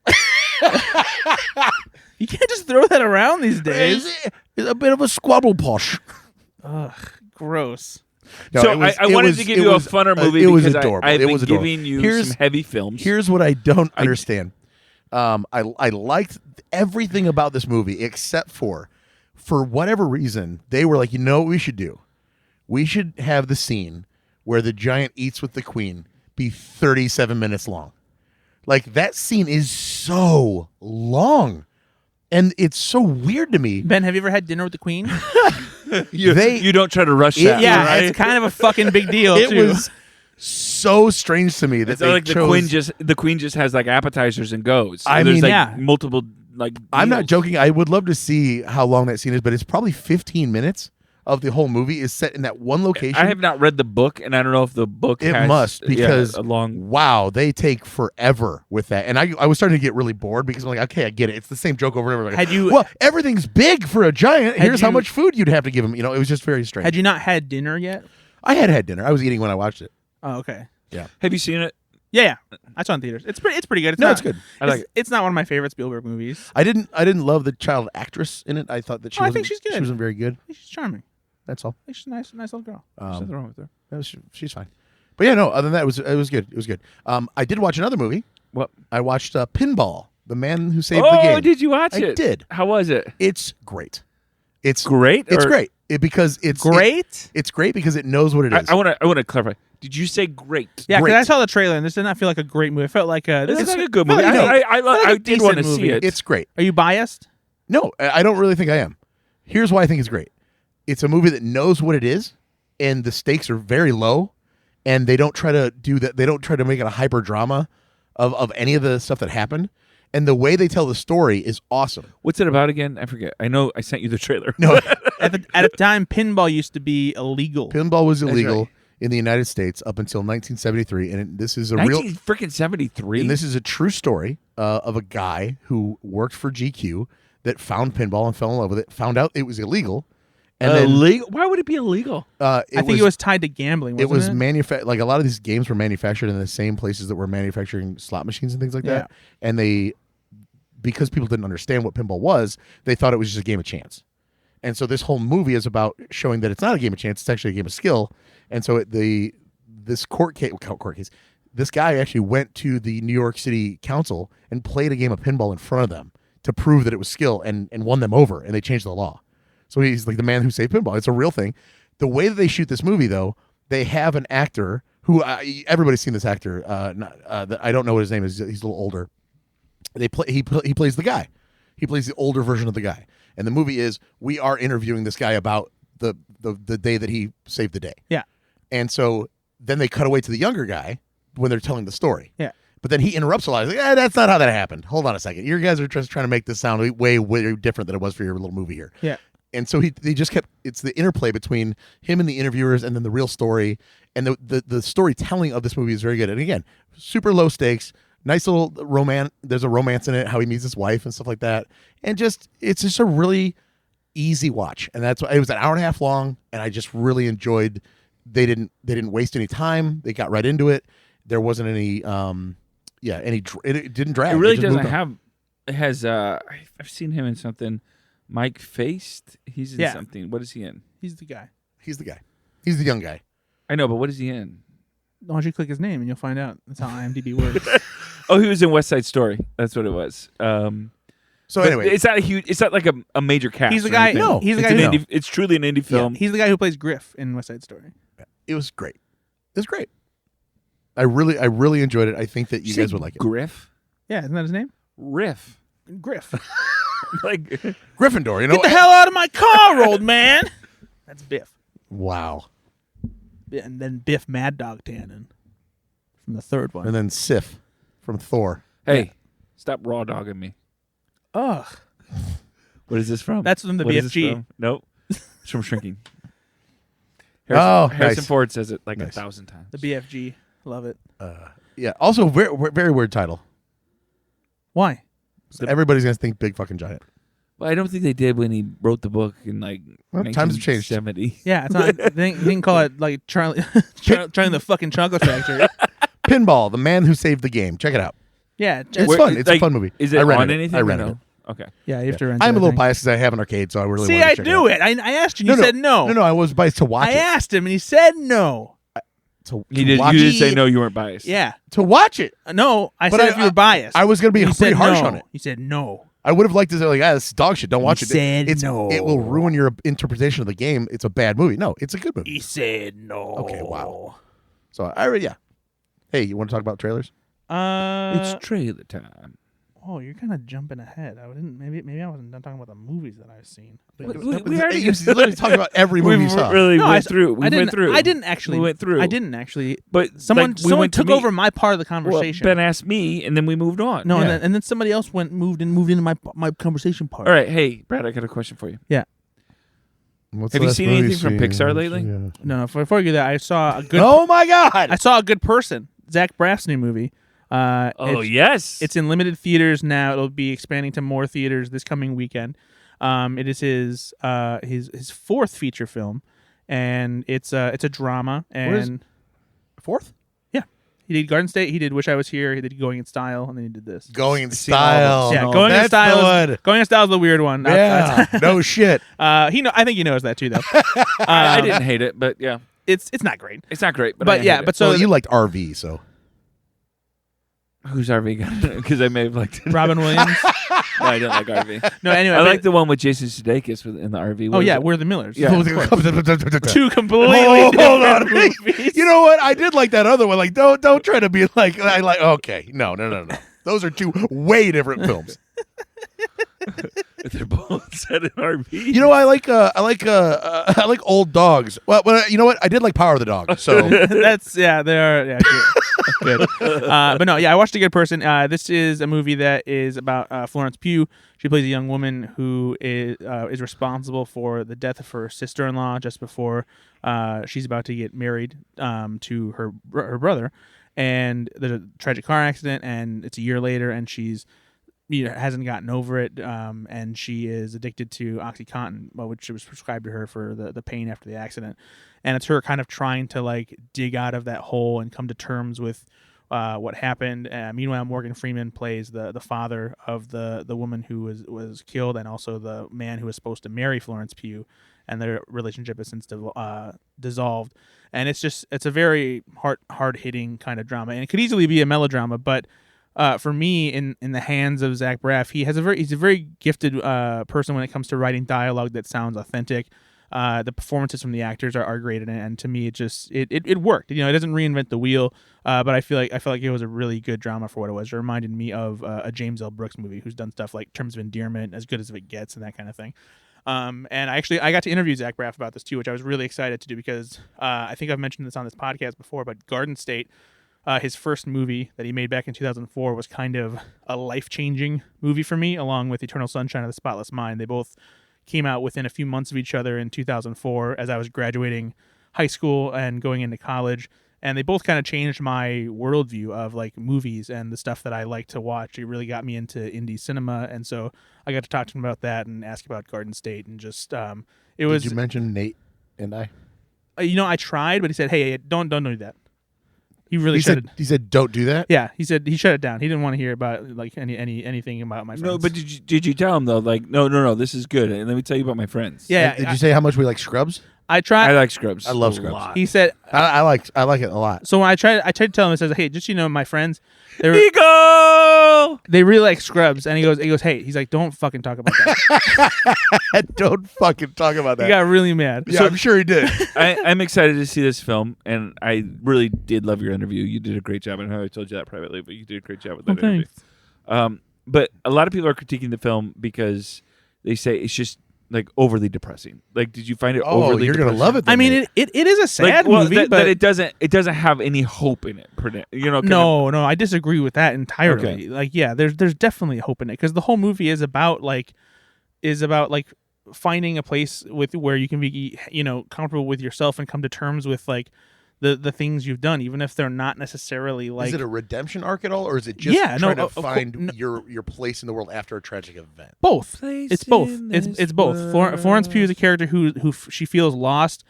You can't just throw that around these days. It's a bit of a squabble posh. Ugh, gross. No, So it was- I it wanted was- to give it you was, a funner movie it was because adorable. I've It been was adorable. giving you some heavy films. Here's what I don't understand. I liked everything about this movie except for whatever reason, they were like, you know what we should do? We should have the scene where the giant eats with the queen be 37 minutes long. Like, that scene is so long. And it's so weird to me. Ben, have you ever had dinner with the queen? you don't try to rush that. Yeah, right? it's kind of a fucking big deal. It too. was so strange to me that It's they like chose. the queen just has like appetizers and goes. I There's mean, like yeah. multiple like. I'm not meals. joking. I would love to see how long that scene is, but it's probably 15 minutes of the whole movie is set in that one location. I have not read the book, and I don't know if the book It has, must, because a long. wow, they take forever with that. And I was starting to get really bored because I'm like, okay, I get it. It's the same joke over and over again. Had you- well, everything's big for a giant. Had Here's how you- much food you'd have to give him. It was just very strange. Had you not had dinner yet? I had dinner. I was eating when I watched it. Oh, okay. Have you seen it? Yeah. I saw it in theaters. It's pretty good. It's good. I like it. It's not one of my favorite Spielberg movies. I didn't love the child actress in it. I thought that I think she's good. She wasn't very good. She's charming. That's all. I think she's a nice little girl. There's nothing wrong with her. She's fine. But yeah, no. Other than that, it was good. It was good. I did watch another movie. What? I watched Pinball, the man who saved the game. Oh, did you watch I it? did. How was it? It's great. It's Great. It's or- great because it's Great? it's great because it knows what it is. I want to clarify. Did you say great? Yeah, because Great. I saw the trailer and this did not feel like a great movie. It felt like this It's is like a good felt movie. like- I like a did want to decent see movie. it. It's great. Are you biased? No, I don't really think I am. Here's why I think it's great. It's a movie that knows what it is, and the stakes are very low, and they don't try to do that. They don't try to make it a hyper drama of any of the stuff that happened. And the way they tell the story is awesome. What's it about again? I forget. I know I sent you the trailer. No, At the time, pinball used to be illegal. pinball was illegal right. in the United States up until 1973, and this is a real. 1973. And this is a true story of a guy who worked for GQ that found pinball and fell in love with it. Found out it was illegal, and then illegal. Why would it be illegal? I think it was tied to gambling. It Wasn't was like a lot of these games were manufactured in the same places that were manufacturing slot machines and things like that. And because people didn't understand what pinball was, they thought it was just a game of chance. And so this whole movie is about showing that it's not a game of chance; it's actually a game of skill. And so this court case, this guy actually went to the New York City Council and played a game of pinball in front of them to prove that it was skill, and won them over, and they changed the law. So he's like the man who saved pinball. It's a real thing. The way that they shoot this movie, though, they have an actor who everybody's seen this actor. I don't know what his name is. He's a little older. He plays the guy. He plays the older version of the guy. And the movie is we are interviewing this guy about the day that he saved the day. Yeah. And so then they cut away to the younger guy when they're telling the story. Yeah. But then he interrupts a lot. He's like, that's not how that happened. Hold on a second. You guys are just trying to make this sound way different than it was for your little movie here. Yeah. And so they just kept. It's the interplay between him and the interviewers, and then the real story, and the storytelling of this movie is very good. And again, super low stakes, nice little romance. There's a romance in it, how he meets his wife and stuff like that, and it's just a really easy watch. And that's why it was an hour and a half long, and I just really enjoyed. They didn't waste any time. They got right into it. There wasn't any it didn't drag. It really just moved doesn't on. have. It has. I've seen him in something. Mike Faced. He's in something. What is he in? He's the guy. He's the guy. He's the young guy. I know, but what is he in? Why don't you click his name and you'll find out. That's how IMDb works. Oh, he was in West Side Story. That's what it was. So But anyway, it's not a huge. It's not like a major cast. He's the or guy. anything. No, he's the It's guy. an Who, indie, it's truly an indie film. He's the guy who plays Griff in West Side Story. it was great. It was great. I really enjoyed it. I think that you Did you guys say would like it. Griff. Yeah, isn't that his name? Riff. Griff. Like Gryffindor, you know. Get the hell out of my car, old man. That's Biff. Wow. And then Biff Mad Dog Tannen from the third one. And then Sif from Thor. hey, stop raw dogging me. Ugh. What is this from? That's from the What is this BFG. from? Nope. It's from Shrinking. Nice. Harrison Ford says it like Nice. 1,000 times. The BFG. Love it. Yeah. Also, very weird title. Why? Everybody's gonna think Big Fucking Giant. Well, I don't think they did when he wrote the book in like Well, times have changed. 1970. Yeah, it's not. they didn't call it like Charlie the fucking Chocolate Factory. Pinball, the man who saved the game. Check it out. Yeah, It's fun. It's a fun movie. Is it I rented on it. anything? I or rented no? it. Okay. yeah. You have to rent. I'm it, a I little think. biased because I have an arcade, so I really See, wanted to I check do it. it. I asked you. You said no. No, I was biased to watch I it. asked him, and he said no. To You did watch say it. no, you weren't biased. Yeah. To watch it. No, I But said I- if you were biased. I was gonna be You pretty said harsh no. on it. You said no. I would have liked to say like, this is dog shit. Don't watch it. said It's no. It will ruin your interpretation of the game. It's a bad movie. No, it's a good movie. He said no. Okay, wow. So yeah. Hey, you want to talk about trailers? It's trailer time. Oh, you're kind of jumping ahead. I didn't. Maybe I wasn't done talking about the movies that I've seen. We already You literally talk about every movie you saw. really No, went through. We I didn't, went through. I didn't actually. We went through. I didn't actually. But Someone like, we went to took me. over my part of the Well, conversation. Ben asked me, and then we moved on. no, Yeah. and then somebody else moved into my conversation part. All right. Hey, Brad, I got a question for you. Yeah. What's Have the you last seen movie anything from you've seen? Pixar lately? Yeah. No, before you do that, I saw a good. Oh my God! I saw A Good Person. Zach Braff's new movie. Yes. It's in limited theaters now. It'll be expanding to more theaters this coming weekend. It is his fourth feature film, and it's a drama. And Fourth? yeah, he did Garden State. He did Wish I Was Here. He did Going in Style, and then he did this. Going in Seen all of Style. those. Yeah, no, Going in that's Style. the one. Going in Style is the weird one. Yeah, no shit. I think he knows that too, though. I didn't hate it, but yeah, It's not great. it's not great. But But I yeah, hate but it. so So you liked RV, so Who's RV guy? Because I may have liked it. Robin Williams. No, I don't like RV. No, anyway. I but- like the one with Jason Sudeikis in the RV. What Oh is yeah, it? We're the Millers. Yeah. Two completely Hold on. different movies. You know what? I did like that other one. Like, don't try to be like I like. Okay, no. Those are two way different films. They're both set in RV. You know, I like old dogs. Well, you know what? I did like Power of the Dog. So They are good. But no, yeah, I watched A Good Person. This is a movie that is about Florence Pugh. She plays a young woman who is responsible for the death of her sister-in-law just before she's about to get married to her brother. And there's a tragic car accident, and it's a year later, and she's hasn't gotten over it, and she is addicted to OxyContin, which was prescribed to her for the pain after the accident. And it's her kind of trying to like dig out of that hole and come to terms with what happened. Meanwhile, Morgan Freeman plays the father of the woman who was killed, and also the man who was supposed to marry Florence Pugh, and their relationship has since dissolved. And it's a very hard hitting kind of drama, and it could easily be a melodrama, but for me, in the hands of Zach Braff, he's a very gifted person when it comes to writing dialogue that sounds authentic. The performances from the actors are great, and to me, it worked. It doesn't reinvent the wheel, but I feel like it was a really good drama for what it was. It reminded me of a James L. Brooks movie, who's done stuff like Terms of Endearment, As Good as It Gets, and that kind of thing. And I got to interview Zach Braff about this too, which I was really excited to do because I think I've mentioned this on this podcast before, but Garden State. His first movie that he made back in 2004 was kind of a life-changing movie for me, along with Eternal Sunshine of the Spotless Mind. They both came out within a few months of each other in 2004 as I was graduating high school and going into college. And they both kind of changed my worldview of like movies and the stuff that I like to watch. It really got me into indie cinema. And so I got to talk to him about that and ask about Garden State. And just, it was... Did you mention Nate and I? I tried, but he said, hey, don't do that. He really He said, "Don't do that." Yeah, he said he shut it down. He didn't want to hear about like anything about my friends. No, but did you tell him though? Like, no, this is good. And let me tell you about my friends. Yeah. Did you say how much we like Scrubs? I tried. I like Scrubs. I love a Scrubs. lot. He said I like it a lot. so when I tried to tell him, I says, hey, just my friends, Ego! they really like Scrubs, and he goes, hey, he's like, don't fucking talk about that. Don't fucking talk about that. He got really mad. Yeah, I'm sure he did. I'm excited to see this film, and I really did love your interview. You did a great job. I know I told you that privately, but you did a great job with that interview. Thanks. But a lot of people are critiquing the film because they say it's just like overly depressing. Like, did you find it overly you're depressing? gonna love it. Then, I mean, Nate. it is a sad movie, but that it doesn't have any hope in it. No, I disagree with that entirely. Okay. Like, yeah, there's definitely hope in it because the whole movie is about finding a place where you can be, comfortable with yourself and come to terms with like the things you've done, even if they're not necessarily like. Is it a redemption arc at all, or is it just trying to find your place in the world after a tragic event? Both. Place It's both. in It's this both. world. Florence Pugh is a character who she feels lost.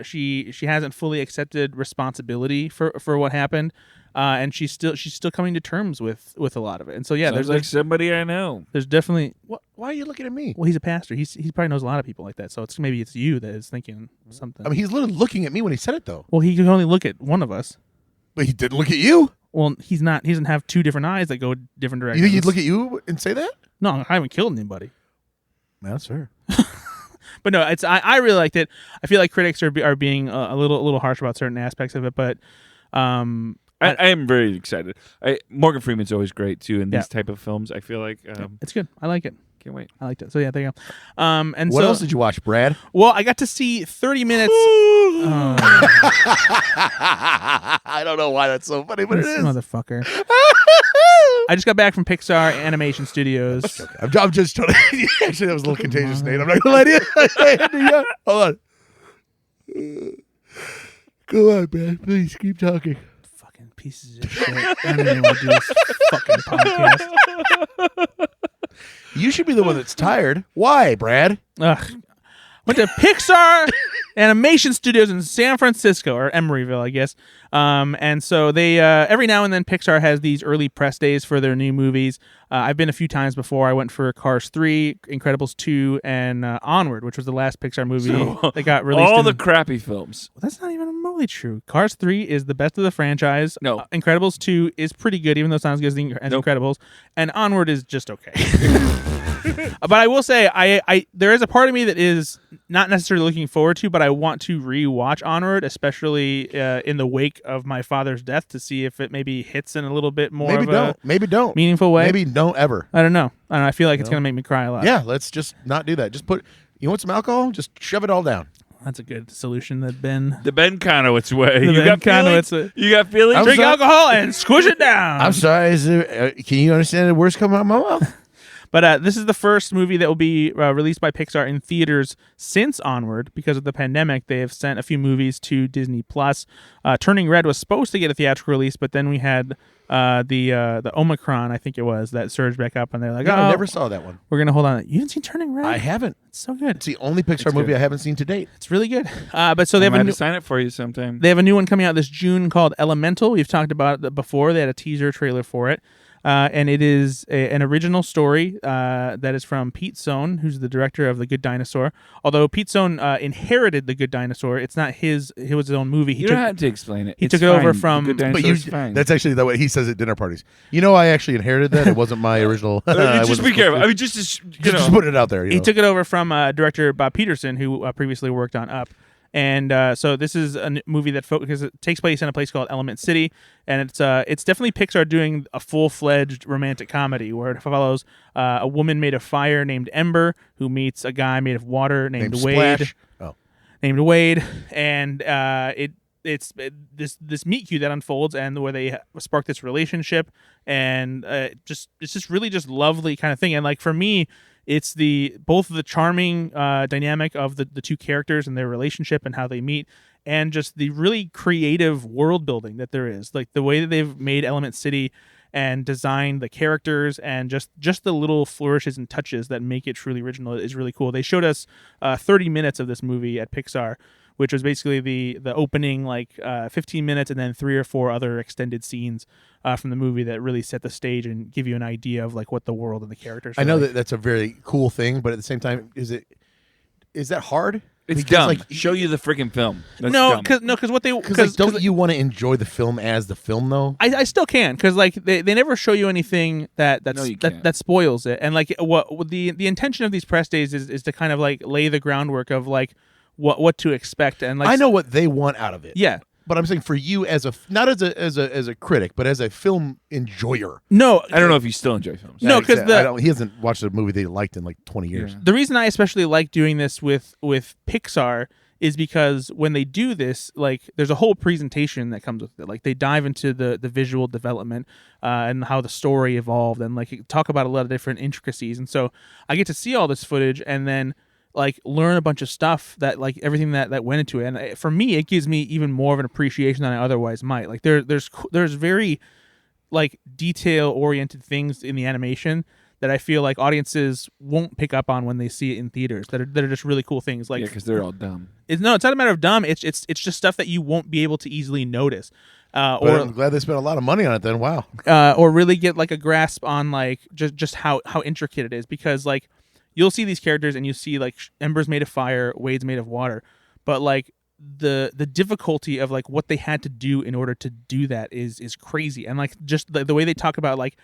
She hasn't fully accepted responsibility for what happened, and she's still coming to terms with a lot of it. And so yeah, Sounds like somebody I know. there's definitely. Why are you looking at me? Well, he's a pastor. He probably knows a lot of people like that. So maybe it's you that is thinking something. I mean, he's literally looking at me when he said it, though. well, he can only look at one of us. But he didn't look at you. Well, he's not. He doesn't have two different eyes that go different You directions. think he'd look at you and say that? No, I haven't killed anybody. That's fair. But no, I really liked it. I feel like critics are being a little harsh about certain aspects of it, but I am very excited. Morgan Freeman's always great too in these type of films. I feel like it's good. I like it. Can't wait. I liked it. So yeah, there you go. And What so, else did you watch, Brad? well, I got to see 30 minutes. I don't know why that's so funny, but it This is. motherfucker. I just got back from Pixar Animation Studios. I'm just trying to. Actually, that was a little contagious, Nate. I'm not gonna lie to you. Hold on. Go on, man. Please keep talking. Fucking pieces of shit. I don't even want to do this fucking podcast. You should be the one that's tired. Why, Brad? Ugh. Went to Pixar Animation Studios in San Francisco, or Emeryville, I guess. And so they every now and then Pixar has these early press days for their new movies. I've been a few times before. I went for Cars 3, Incredibles 2, and Onward, which was the last Pixar movie that got released. All the crappy films. Well, that's not even remotely true. Cars 3 is the best of the franchise. No. Incredibles 2 is pretty good, even though it's not as good as Nope. Incredibles. And Onward is just okay. But I will say, I there is a part of me that is not necessarily looking forward to, but I want to re-watch Onward, especially in the wake of my father's death, to see if it maybe hits in a little bit more Maybe of don't. a Maybe don't. meaningful way. Maybe don't ever. I don't know. I feel like it's going to make me cry a lot. Yeah, let's just not do that. Just put. You want some alcohol? Just shove it all down. That's a good solution. That Ben. The Ben Conowitz way. The You Ben got feelings? Conowitz. You got feelings? Drink sorry. alcohol and squish it down. I'm sorry. Can you understand the words coming out of my mouth? But this is the first movie that will be released by Pixar in theaters since Onward. Because of the pandemic, they have sent a few movies to Disney+. Turning Red was supposed to get a theatrical release, but then we had the Omicron, I think it was, that surged back up, and they're like, No, oh, I never saw that one. we're going to hold on. You haven't seen Turning Red? I haven't. It's so good. It's the only Pixar movie I haven't seen to date. It's really good. But so they I have might a have new... to sign it for you sometime. They have a new one coming out this June called Elemental. We've talked about it before. They had a teaser trailer for it. And it is an original story that is from Pete Sohn, who's the director of The Good Dinosaur. Although Pete Sohn inherited The Good Dinosaur, it's not his. It was his own movie. You don't have to explain it. he It's took it over fine. from- The Good But Dinosaur's fine. that's actually the way he says it at dinner parties. You know, I actually inherited that. It wasn't my original. I just wasn't be supposed careful. to- I mean, Just put it out there. You He know. took it over from director Bob Peterson, who previously worked on Up. And so this is a movie that takes place in a place called Element City, and it's definitely Pixar doing a full-fledged romantic comedy where it follows a woman made of fire named Ember who meets a guy made of water named Wade. Splash. Oh, Named Wade, and it's this meet cute that unfolds, and where they spark this relationship, and it's just really just lovely kind of thing. And like for me, it's both the charming dynamic of the two characters and their relationship and how they meet, and just the really creative world building that there is. Like the way that they've made Element City and designed the characters, and just the little flourishes and touches that make it truly original is really cool. They showed us 30 minutes of this movie at Pixar, which was basically the opening 15 minutes and then 3 or 4 other extended scenes from the movie that really set the stage and give you an idea of like what the world and the characters are. I know like. that's a very cool thing, but at the same time, is that hard? It's Because, dumb. like, Show you the freaking film. That's No, dumb. because what they Because don't you want to enjoy the film as the film though? I still can, because like they never show you anything that No, you that, can't. that spoils it. And like what the intention of these press days is to kind of like lay the groundwork of like what to expect. And like I know what they want out of it. yeah. But I'm saying for you as not as a critic, but as a film enjoyer. No, I don't know if you still enjoy films. No, 'cause he hasn't watched a movie that he liked in like 20 years. Yeah. the reason I especially like doing this with Pixar is because when they do this, like there's a whole presentation that comes with it. Like they dive into the visual development and how the story evolved, and like talk about a lot of different intricacies. And so I get to see all this footage and then like learn a bunch of stuff that like everything that went into it. And for me, it gives me even more of an appreciation than I otherwise might. Like there's very like detail oriented things in the animation that I feel like audiences won't pick up on when they see it in theaters. That are just really cool things. Like Yeah, because they're all dumb. it's not a matter of dumb. It's just stuff that you won't be able to easily notice, But I'm glad they spent a lot of money on it then. Wow. or really get like a grasp on like just how intricate it is. Because like you'll see these characters and you see like Ember's made of fire, Wade's made of water, but like the difficulty of like what they had to do in order to do that is crazy. And like just the way they talk about like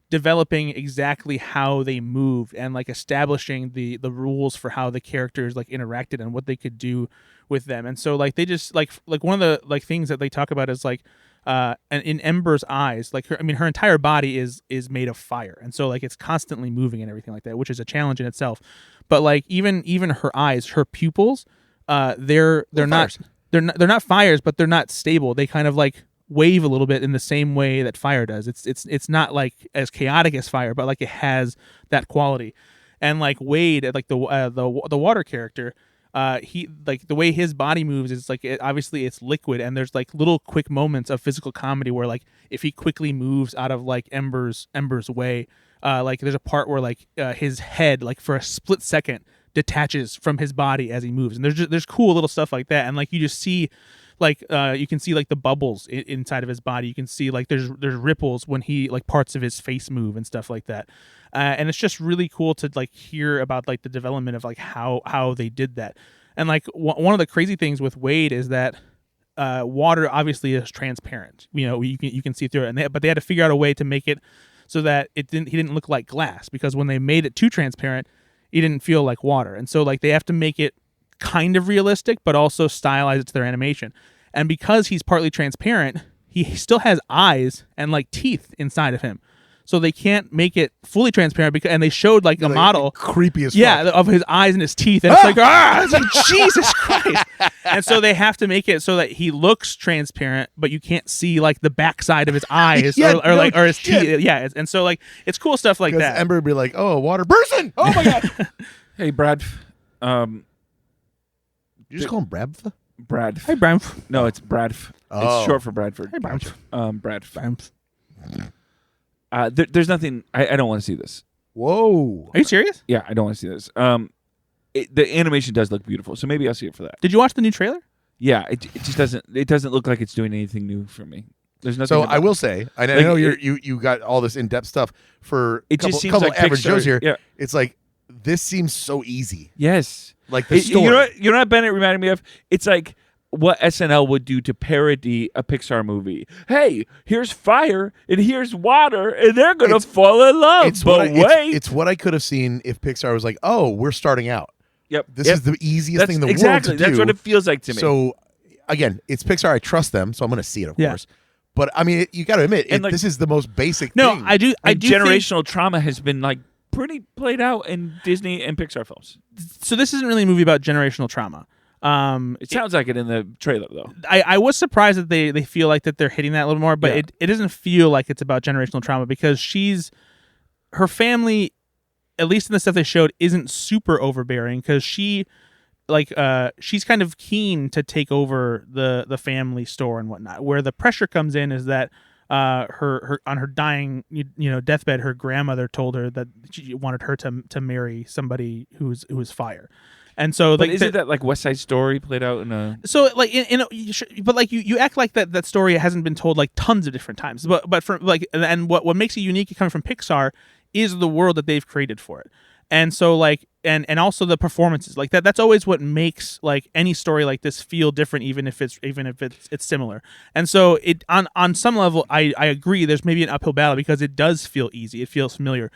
developing exactly how they moved and like establishing the rules for how the characters like interacted and what they could do with them. And so like they just like one of the like things that they talk about is like and in Ember's eyes, like her entire body is made of fire, and so like it's constantly moving and everything like that, which is a challenge in itself. But like even her eyes, her pupils, they're not fires, but they're not stable. They kind of like wave a little bit in the same way that fire does. It's not like as chaotic as fire, but like it has that quality. And like Wade, like the water character, he like the way his body moves is like obviously it's liquid, and there's like little quick moments of physical comedy where like if he quickly moves out of like Ember's way, like there's a part where like his head like for a split second detaches from his body as he moves, and there's cool little stuff like that, and like you just see like you can see like the bubbles inside of his body. You can see like there's ripples when he like parts of his face move and stuff like that. And it's just really cool to like hear about like the development of like how they did that. And like one of the crazy things with Wade is that water obviously is transparent. You know, you can see through it, but they had to figure out a way to make it so that he didn't look like glass, because when they made it too transparent, he didn't feel like water. And so like they have to make it kind of realistic, but also stylize it to their animation. And because he's partly transparent, he still has eyes and like teeth inside of him. So they can't make it fully transparent, and they showed like a model creepy as fuck. of his eyes and his teeth, and it's like it's like Jesus Christ. And so they have to make it so that he looks transparent, but you can't see like the backside of his eyes or his teeth. Yeah, and so like it's cool stuff like that. Ember would be like, "Oh, water person! Oh my god!" Hey, Brad. You just call him Brad? Brad. Hey, Brad. No, it's Brad. Oh. It's short for Bradford. Hey, Brad. Brad. There's nothing. I don't want to see this. Whoa. Are you serious? Yeah, I don't want to see this. The animation does look beautiful, so maybe I'll see it for that. Did you watch the new trailer? Yeah, it just doesn't. It doesn't look like it's doing anything new for me. There's nothing. So I will say, I know you got all this in-depth stuff for it. Just Seems couple like average Pixar, Joes here. Yeah. It's like this seems so easy. Yes, like the story. You know what Bennett reminded me of? It's like what SNL would do to parody a Pixar movie. Hey, here's fire and here's water, and they're gonna fall in love. It's what I could have seen if Pixar was like, "Oh, we're starting out. Yep, this is the easiest thing in the world to do." That's what it feels like to me. So, again, it's Pixar. I trust them, so I'm going to see it, of course. But I mean, you got to admit, this is the most basic. No, thing. I do. Generational trauma has been like pretty played out in Disney and Pixar films. So this isn't really a movie about generational trauma. It sounds like it in the trailer, though. I was surprised that they feel like that they're hitting that a little more, but it doesn't feel like it's about generational trauma, because her family, at least in the stuff they showed, isn't super overbearing, because she's kind of keen to take over the family store and whatnot. Where the pressure comes in is that her on her dying deathbed, her grandmother told her that she wanted her to marry somebody who was fire. And so, but isn't that like West Side Story played out in a? So like but like you act like that story hasn't been told like tons of different times. But for like, and what makes it unique coming from Pixar is the world that they've created for it. And so like and also the performances like that's always what makes like any story like this feel different, even if it's similar. And so it on some level I agree there's maybe an uphill battle, because it does feel easy, it feels familiar.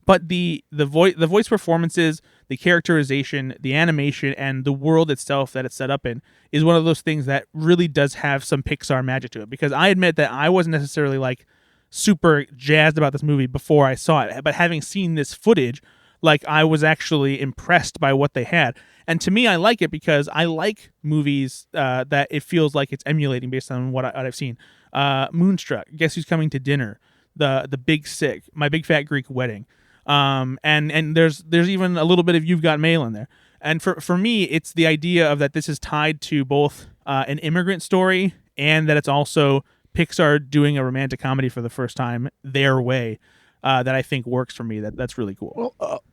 But the voice performances, the characterization, the animation, and the world itself that it's set up in is one of those things that really does have some Pixar magic to it. Because I admit that I wasn't necessarily like super jazzed about this movie before I saw it, but having seen this footage, like I was actually impressed by what they had. And to me, I like it because I like movies that it feels like it's emulating based on what I've seen. Moonstruck, Guess Who's Coming to Dinner, the Big Sick, My Big Fat Greek Wedding. And there's even a little bit of You've Got Mail in there. And for me, it's the idea of that this is tied to both an immigrant story and that it's also Pixar doing a romantic comedy for the first time their way, that I think works for me. That's really cool. Well,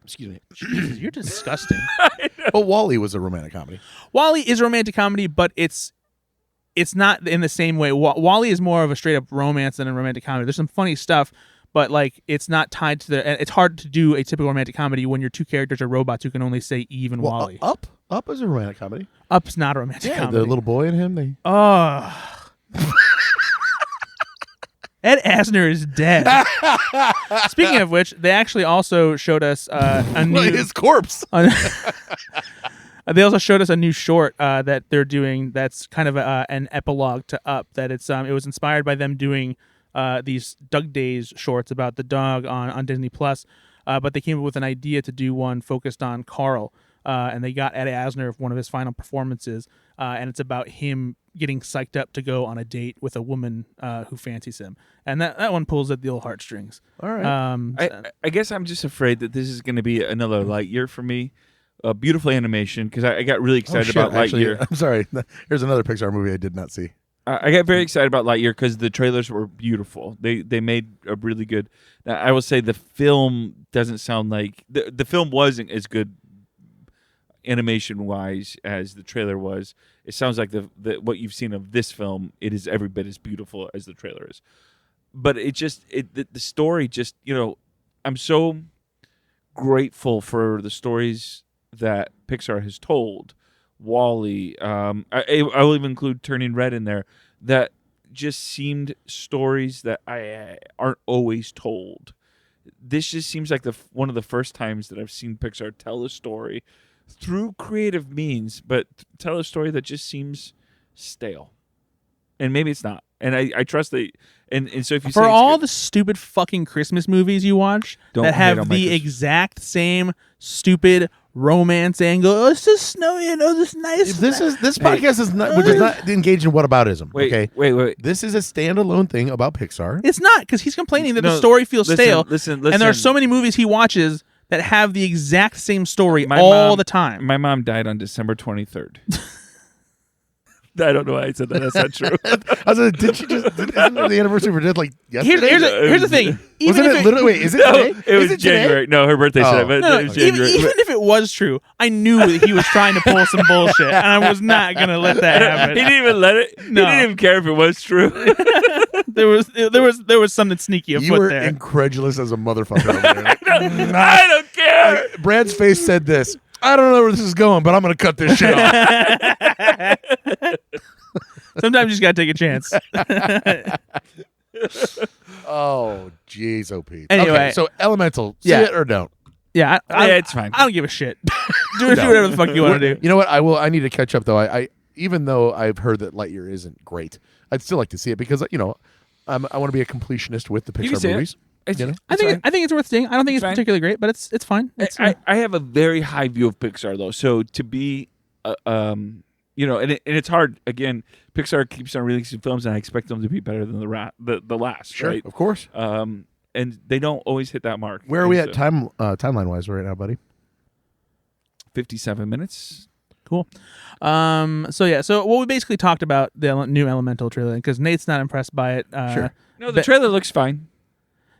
excuse me. Jesus, you're disgusting. But WALL-E was a romantic comedy. WALL-E is a romantic comedy, but it's not in the same way. WALL-E is more of a straight up romance than a romantic comedy. There's some funny stuff, but like it's not tied to the. It's hard to do a typical romantic comedy when your two characters are robots who can only say Eve and Wally. Up is a romantic comedy. Up's not a romantic comedy. The little boy and him. Ed Asner is dead. Speaking of which, they actually also showed us a new his corpse. They also showed us a new short that they're doing. That's kind of an epilogue to Up. That it was inspired by them doing these Doug Days shorts about the dog on Disney Plus. But they came up with an idea to do one focused on Carl. And they got Ed Asner for one of his final performances, and it's about him getting psyched up to go on a date with a woman who fancies him, and that one pulls at the old heartstrings. All right. I guess I'm just afraid that this is going to be another Lightyear for me. Beautiful animation, because I got really excited about Lightyear. I'm sorry. Here's another Pixar movie I did not see. I got very excited about Lightyear because the trailers were beautiful. They made a really good. Now, I will say the film doesn't sound like the film wasn't as good animation wise as the trailer was. It sounds like the what you've seen of this film, it is every bit as beautiful as the trailer is. But the story just, I'm so grateful for the stories that Pixar has told. Wall-E, I will even include Turning Red in there, that just seemed stories that aren't always told. This just seems like one of the first times that I've seen Pixar tell a story through creative means, but tell a story that just seems stale. And maybe it's not. And I trust that. And so if you for all the stupid fucking Christmas movies you watch that have the exact same stupid romance angle, oh, it's just snowy and this nice. This podcast is not, which is not engaged in whataboutism. Wait. This is a standalone thing about Pixar. It's not, because he's complaining that the story feels stale. Listen. And there are so many movies he watches that have the exact same story the time. My mom died on December 23rd. I don't know why I said that. That's not true. I was like, did she just? Isn't the anniversary of her death like yesterday? Here's the thing. Wasn't it literally? Wait, is it today? It was January. No, her birthday today. But No, it was January. even if it was true, I knew that he was trying to pull some bullshit, and I was not gonna let that happen. He didn't even let it. No. He didn't even care if it was true. There was something sneaky afoot You were there. incredulous as a motherfucker. Over there. I don't care. Brad's face said this. I don't know where this is going, but I'm going to cut this shit off. Sometimes you just gotta take a chance. Oh, jeez, OP. Anyway. Okay, so Elemental, see it or don't? Yeah, it's fine. I don't give a shit. do whatever the fuck you want to do. You know what? I need to catch up though. I even though I've heard that Lightyear isn't great, I'd still like to see it because I want to be a completionist with the Pixar movies. I think it's worth seeing. I don't think it's particularly great, but it's fine. I have a very high view of Pixar though, so to be and it's hard. Again, Pixar keeps on releasing films, and I expect them to be better than the last. Sure, right? Of course. And they don't always hit that mark. Where are we at timeline wise right now, buddy? 57 minutes. Cool. So we basically talked about the new Elemental trailer because Nate's not impressed by it. Sure. No, the trailer looks fine.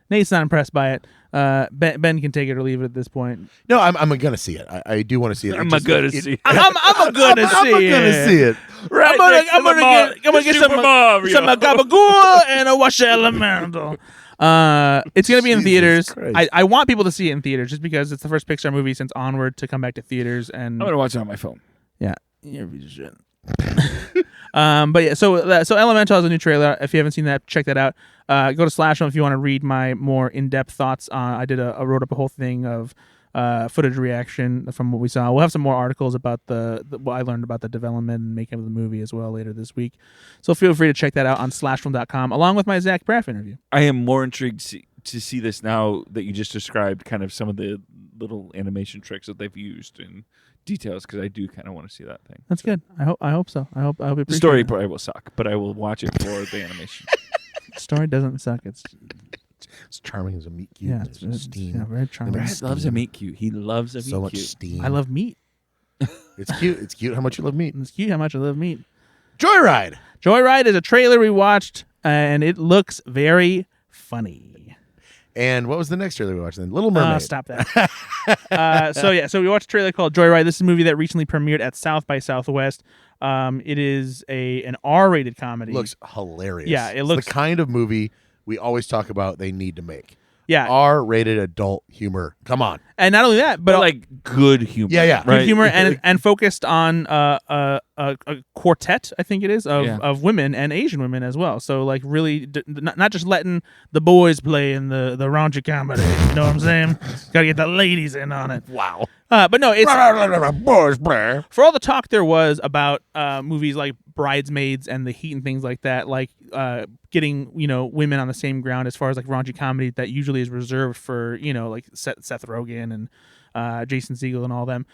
Nate's not impressed by it. Ben can take it or leave it at this point. No, I'm gonna see it. I do want to see it. I'm gonna see it. I'm gonna see it. Right, I'm gonna get some gabagool and a wash Elemental. It's gonna be in theaters. I want people to see it in theaters just because it's the first Pixar movie since Onward to come back to theaters, and I'm gonna watch it on my phone. Yeah. But yeah, so Elemental has a new trailer. If you haven't seen that, check that out. Go to Slashfilm if you want to read my more in-depth thoughts. I wrote up a whole thing of footage reaction from what we saw. We'll have some more articles about what I learned about the development and making of the movie as well later this week. So feel free to check that out on slashfilm.com along with my Zach Braff interview. I am more intrigued to see this now that you just described kind of some of the little animation tricks that they've used and details, because I do kind of want to see that thing. That's good. I hope so. I hope the story probably will suck, but I will watch it for the animation. The story doesn't suck. It's charming as a meat cute. Yeah, it's very charming. Brad loves a meat cute. He loves a meat cute. So much steam. I love meat. It's cute. It's cute how much you love meat. It's cute how much I love meat. Joyride. Joyride is a trailer we watched, and it looks very funny. And what was the next trailer we watched then? Little Mermaid. Stop that. So we watched a trailer called Joyride. This is a movie that recently premiered at South by Southwest. It is an R-rated comedy. Looks hilarious. Yeah, it looks the kind of movie we always talk about they need to make. Yeah. R-rated adult humor. Come on. And not only that, but like good humor. Yeah. good Right? humor and focused on a quartet, I think it is, of women and Asian women as well. So like really not just letting the boys play in the raunchy comedy. You know what I'm saying? Got to get the ladies in on it. Wow. But no, it's Boys, bruh. for all the talk there was about movies like Bridesmaids and The Heat and things like that, like getting women on the same ground as far as like raunchy comedy that usually is reserved for like Seth Rogen and Jason Segel and all them.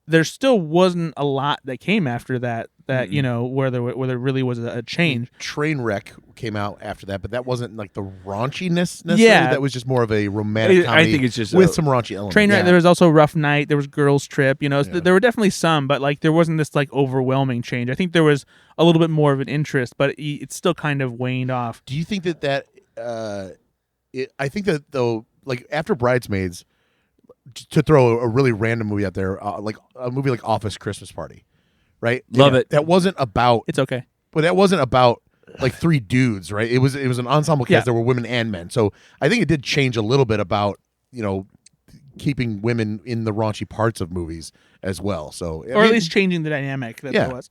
There still wasn't a lot that came after that where there really was a change. Trainwreck came out after that, but that wasn't like the raunchiness necessarily. Yeah. That was just more of a romantic comedy. I think it's just with some raunchy elements. Trainwreck. Yeah. There was also Rough Night. There was Girls Trip. There were definitely some, but like there wasn't this like overwhelming change. I think there was a little bit more of an interest, but it still kind of waned off. Do you think that I think that though, like after Bridesmaids, to throw a really random movie out there, like a movie like Office Christmas Party, right? Love it. That wasn't about. It's okay. But that wasn't about like three dudes, right? It was an ensemble cast. Yeah. There were women and men. So I think it did change a little bit about keeping women in the raunchy parts of movies as well. So Or at least changing the dynamic that there was.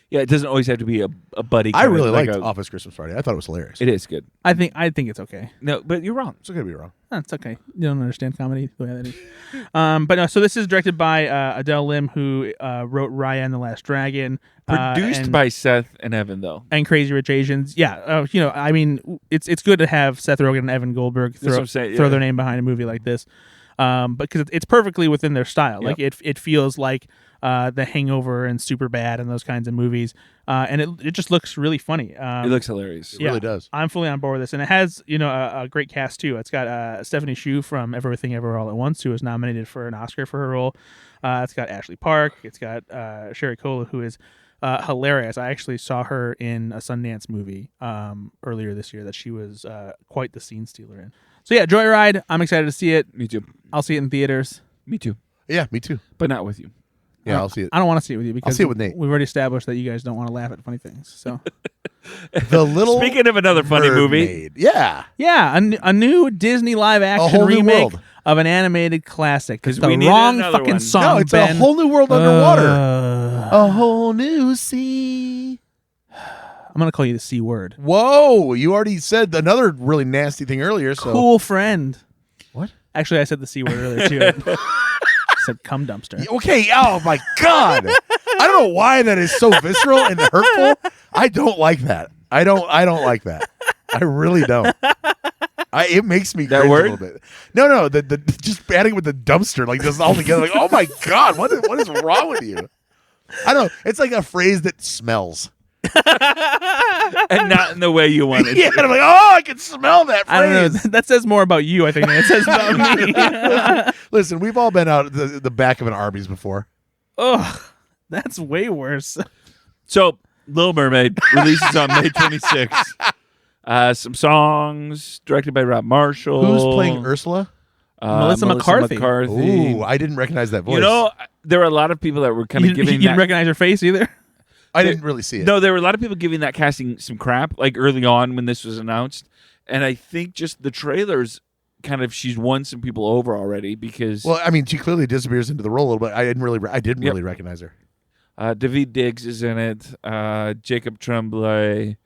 Yeah, it doesn't always have to be a buddy. I really liked a- Office Christmas Party. I thought it was hilarious. It is good. I think it's okay. No, but you're wrong. It's okay to be wrong. It's okay. You don't understand comedy the way that is. But no, so this is directed by Adele Lim, who wrote Raya and the Last Dragon. Produced by Seth and Evan, though. And Crazy Rich Asians. Yeah. I mean, it's good to have Seth Rogen and Evan Goldberg That's what throw I'm saying, throw yeah. their name behind a movie like this. Because it's perfectly within their style. Yep. Like it feels like The Hangover and Superbad and those kinds of movies. And it just looks really funny. It looks hilarious. It really does. I'm fully on board with this, and it has a great cast too. It's got Stephanie Hsu from Everything Everywhere All at Once, who was nominated for an Oscar for her role. It's got Ashley Park. It's got Sherry Cola, who is hilarious. I actually saw her in a Sundance movie earlier this year that she was quite the scene stealer in. So yeah, Joyride. I'm excited to see it. Me too. I'll see it in theaters. Me too. Yeah, me too. But not with you. Yeah, I'll see it. I don't want to see it with you because see it with Nate. we've already established that you guys don't want to laugh at funny things. So The Little Speaking of another funny movie, Mermaid. Yeah. yeah, a new Disney live action whole new remake world. of an animated classic. It's 'Cause the we needed wrong another fucking one. song. No, it's Ben. a whole new world underwater. Uh, A whole new sea. I'm gonna call you the C word. Whoa, you already said another really nasty thing earlier. So Cool friend. What? Actually, I said the C word earlier too. I said cum dumpster. Okay. Oh my God. I don't know why that is so visceral and hurtful. I don't like that. I don't like that. I really don't. It makes me That cringe word? a little bit. No. The just adding with the dumpster like just all together. Like, oh my God, what is wrong with you? I don't know. It's like a phrase that smells. and not in the way you wanted. Yeah, and I'm like, oh, I can smell that phrase. I don't know. That says more about you, I think, than it says about me. Listen, we've all been out the back of an Arby's before. Ugh, that's way worse. So, Little Mermaid releases on May 26th. Some songs directed by Rob Marshall. Who's playing Ursula? Melissa McCarthy. Ooh, I didn't recognize that voice. You know, there were a lot of people that were kind You of giving didn't that. recognize her face either? I didn't really see it. No, there were a lot of people giving that casting some crap, like early on when this was announced. And I think just the trailers kind of, she's won some people over already because Well, I mean, she clearly disappears into the role a little bit. I didn't really recognize her. David Diggs is in it, Jacob Tremblay,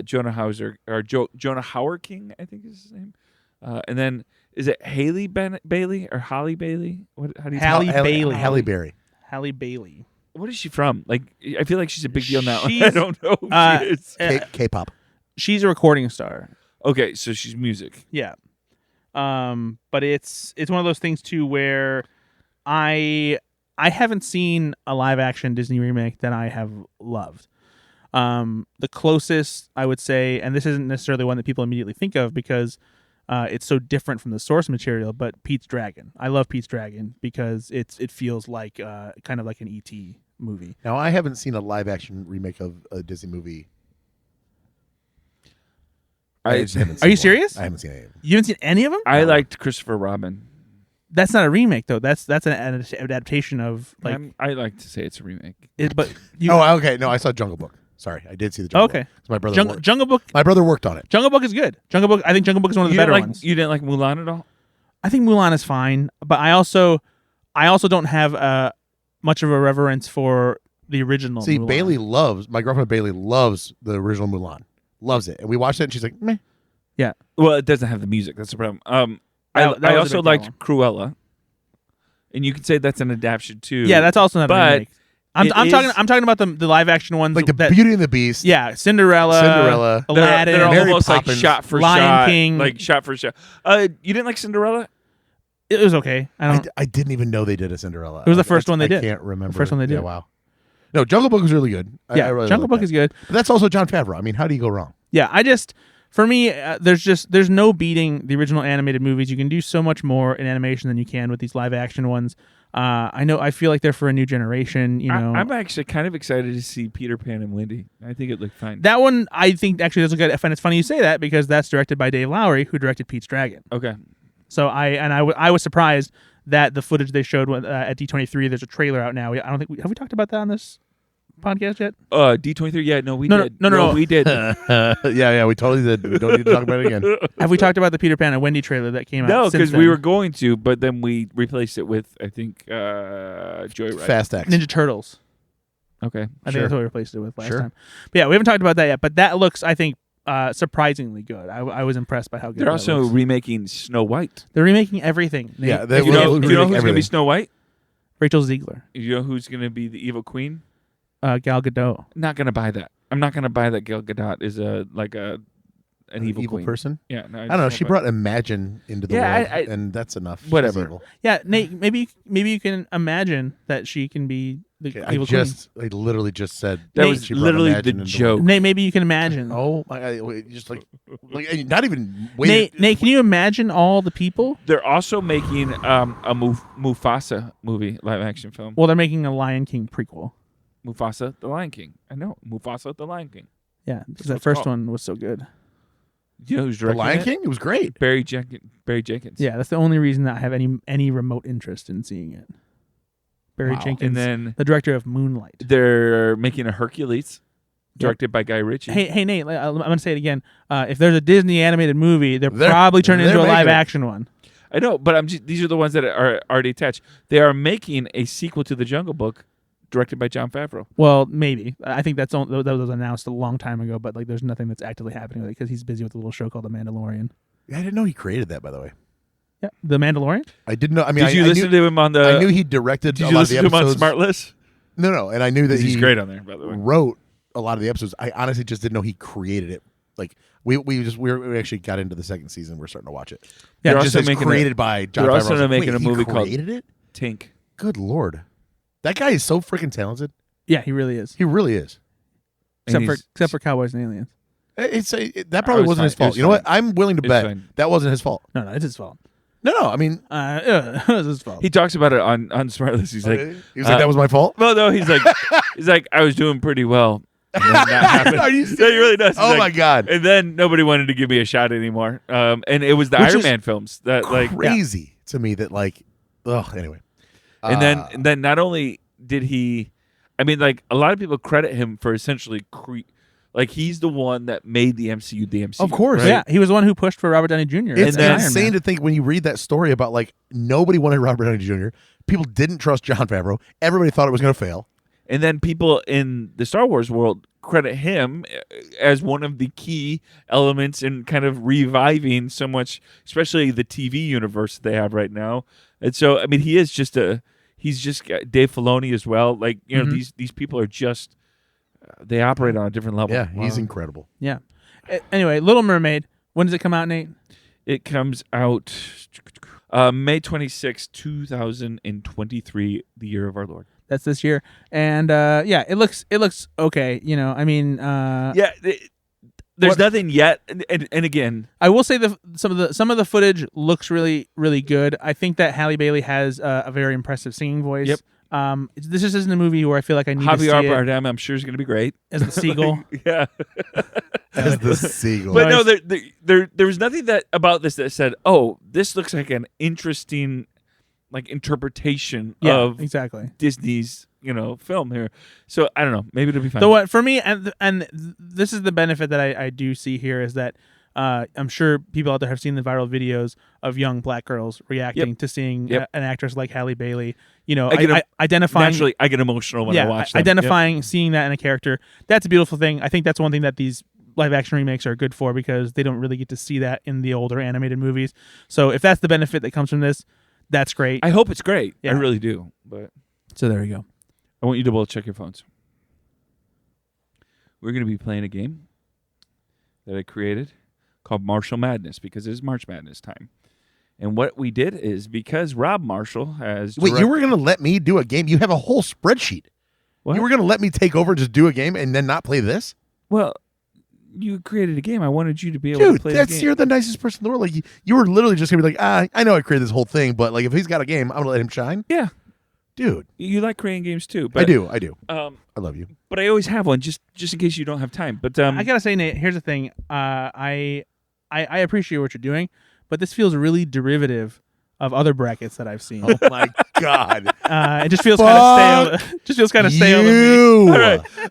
Jonah Hauerking, I think is his name. And then is it Haley Bailey or Holly Bailey? How do you Halle Bailey. Halle Berry. Halle Bailey. What is she from? Like, I feel like she's a big deal now. I She's- don't know who she is. K-pop. She's a recording star. Okay, so she's music. Yeah. But it's one of those things too where I haven't seen a live action Disney remake that I have loved. The closest I would say, and this isn't necessarily one that people immediately think of because it's so different from the source material, but Pete's Dragon. I love Pete's Dragon because it feels like kind of like an E.T. movie. Now, I haven't seen a live action remake of a Disney movie. I just haven't Are seen you one. serious? I haven't seen any of them. You haven't seen any of them? I liked Christopher Robin. That's not a remake though. That's an adaptation of like. I like to say it's a remake. But you, Oh, okay. No, I saw Jungle Book. Sorry, I did see the Jungle Okay. Book. 'Cause My brother, worked. Jungle Book. My brother worked on it. Jungle Book is good. I think Jungle Book is one of the better ones. You didn't like Mulan at all? I think Mulan is fine, but I also don't have much of a reverence for the original. See, Mulan. my girlfriend Bailey loves the original Mulan. Loves it. And we watched it and she's like, meh. Yeah. Well, it doesn't have the music. That's the problem. I That was a also big liked problem. Cruella, and you could say that's an adaptation too. Yeah, that's also not a But remake. I'm talking about the live action ones Like the that, Beauty and the Beast. yeah, Cinderella, Cinderella. Aladdin, They're Mary almost like Poppins, shot for Lion shot, King. like shot for shot. You didn't like Cinderella? It was okay. I didn't even know they did a Cinderella. It was the first one they did. I can't remember. The first one they did. Yeah, wow. No, Jungle Book was really good. I really Jungle liked Book that. is good. But that's also John Favreau. I mean, how do you go wrong? Yeah, for me, there's no beating the original animated movies. You can do so much more in animation than you can with these live action ones. I feel like they're for a new generation. You know, I'm actually kind of excited to see Peter Pan and Wendy. I think it looked fine. that one I think actually does look good. And it's funny you say that because that's directed by Dave Lowery, who directed Pete's Dragon. Okay. So I was surprised that the footage they showed at D23, there's a trailer out now. Have we talked about that on this podcast yet? D23. Yeah, no, we did. No. we did. Yeah, we totally did. We don't need to talk about it again. Have we talked about the Peter Pan and Wendy trailer that came out? No, since because then? we were going to, but then we replaced it with I think Joyride. Fast X. Ninja Turtles. Okay. I think Sure. that's what we replaced it with last Sure. time. But yeah, we haven't talked about that yet. But that looks, I think, surprisingly good. I was impressed by how good. They're that also looks. remaking Snow White. They're remaking everything. Yeah, Do you know who's going to everything. be Snow White? Rachel Ziegler, You know who's going to be the evil queen? Gal Gadot. Not going to buy that. I'm not going to buy that Gal Gadot is an evil queen. person. Yeah, no, I don't know. She brought Imagine into the Yeah, world, and that's enough. She's Whatever. evil. Yeah, Nate. Maybe you can imagine that she can be the Okay, evil I literally just said That Nate, was she brought literally Imagine the into joke. queen. Nate, maybe you can imagine. Oh my! Wait, just like not even. Wait, Nate, can you imagine all the people? They're also making a Mufasa movie, live action film. Well, they're making a Lion King prequel. Mufasa, the Lion King. I know. Mufasa, the Lion King. Yeah, because what that it's first called. one was so good. Do you know who's The directing Lion it? King. It was great. Barry Jenkins. Yeah, that's the only reason that I have any remote interest in seeing it. Barry Wow. Jenkins, And then the director of Moonlight. they're making a Hercules, directed by Guy Ritchie. Hey Nate, I'm going to say it again. If there's a Disney animated movie, they're They're- probably turning they're into a making live it. action one. I know, but these are the ones that are already attached. They are making a sequel to The Jungle Book, directed by John Favreau. Well, maybe. I think that was announced a long time ago, but like there's nothing that's actively happening with it because he's busy with a little show called The Mandalorian. I didn't know he created that. By the way, Yeah, The Mandalorian. I didn't know. I mean, Did you listen to him on the? I knew he directed Did a you lot of listen the to him on episodes. Smartless? No, and I knew that He's he great on there, by the way. wrote a lot of the episodes. I honestly just didn't know he created it. Like we actually got into the second season. We're starting to watch it. Yeah, It They're just also says making created by John they're Favreau. also I was like, making wait, a movie he called- created it. Tink. Good lord, that guy is so freaking talented. Yeah, he really is. He really is. Except for Cowboys and Aliens. That probably was wasn't fine. his It fault. was You know what? fine. I'm willing to It was bet fine. that wasn't his fault. No, it's his fault. No. I mean, It was his fault. He talks about it on Smartless. He's like, he was like, that was my fault. well, no, he's like, I was doing pretty well. And then that happened. Are you Yeah, he really does. He's Oh like- my god, And then nobody wanted to give me a shot anymore. And it was the Which Iron is Man films that like, crazy to me that like, anyway. and then not only did he, I mean, like a lot of people credit him for essentially like he's the one that made the MCU the MCU. Of course. right? Yeah, he was the one who pushed for Robert Downey Jr. It's as Iron insane Man. to think when you read that story about like nobody wanted Robert Downey Jr. People didn't trust John Favreau. Everybody thought it was going to fail. And then people in the Star Wars world credit him as one of the key elements in kind of reviving so much, especially the TV universe that they have right now. And so, I mean, he's just Dave Filoni as well. Like, you know, these people are just, they operate on a different level. Yeah, he's incredible. Yeah. Anyway, Little Mermaid. When does it come out, Nate? It comes out May 26, 2023, the year of our Lord. That's this year, and yeah, it looks okay. You know, I mean, Yeah, there's nothing yet. And again, I will say some of the footage looks really really good. I think that Halle Bailey has a very impressive singing voice. Yep. This just isn't a movie where I feel like I need to see Javier it Bardem, I'm sure, is going to be great. as the seagull. Yeah. As the seagull. But no, there was nothing about this that said, "Oh, this looks like an interesting like interpretation Yeah, of exactly. Disney's film here. So I don't know. Maybe it'll be fun. So what for me, and this is the benefit that I do see here is that I'm sure people out there have seen the viral videos of young black girls reacting to seeing an actress like Halle Bailey. Identifying. Naturally, I get emotional when I watch them. Identifying, seeing that in a character. That's a beautiful thing. I think that's one thing that these live action remakes are good for because they don't really get to see that in the older animated movies. So if that's the benefit that comes from this, that's great. I hope it's great. Yeah. I really do. But so there you go. I want you to both check your phones. We're going to be playing a game that I created called Marshall Madness because it is March Madness time. And what we did is because Rob Marshall has... Wait, you were going to let me do a game? You have a whole spreadsheet. What? You were going to let me take over, just do a game, and then not play this? Well, you created a game. I wanted you to be able to play the game. You're the nicest person in the world. Like you were literally just going to be like, I know I created this whole thing, but like if he's got a game, I'm going to let him shine? Yeah. Dude. You like creating games too. But, I do. I love you. But I always have one just in case you don't have time. But I got to say, Nate, here's the thing. I appreciate what you're doing, but this feels really derivative of other brackets that I've seen. Oh my God. It just feels kind of stale. Just feels kind of stale to me.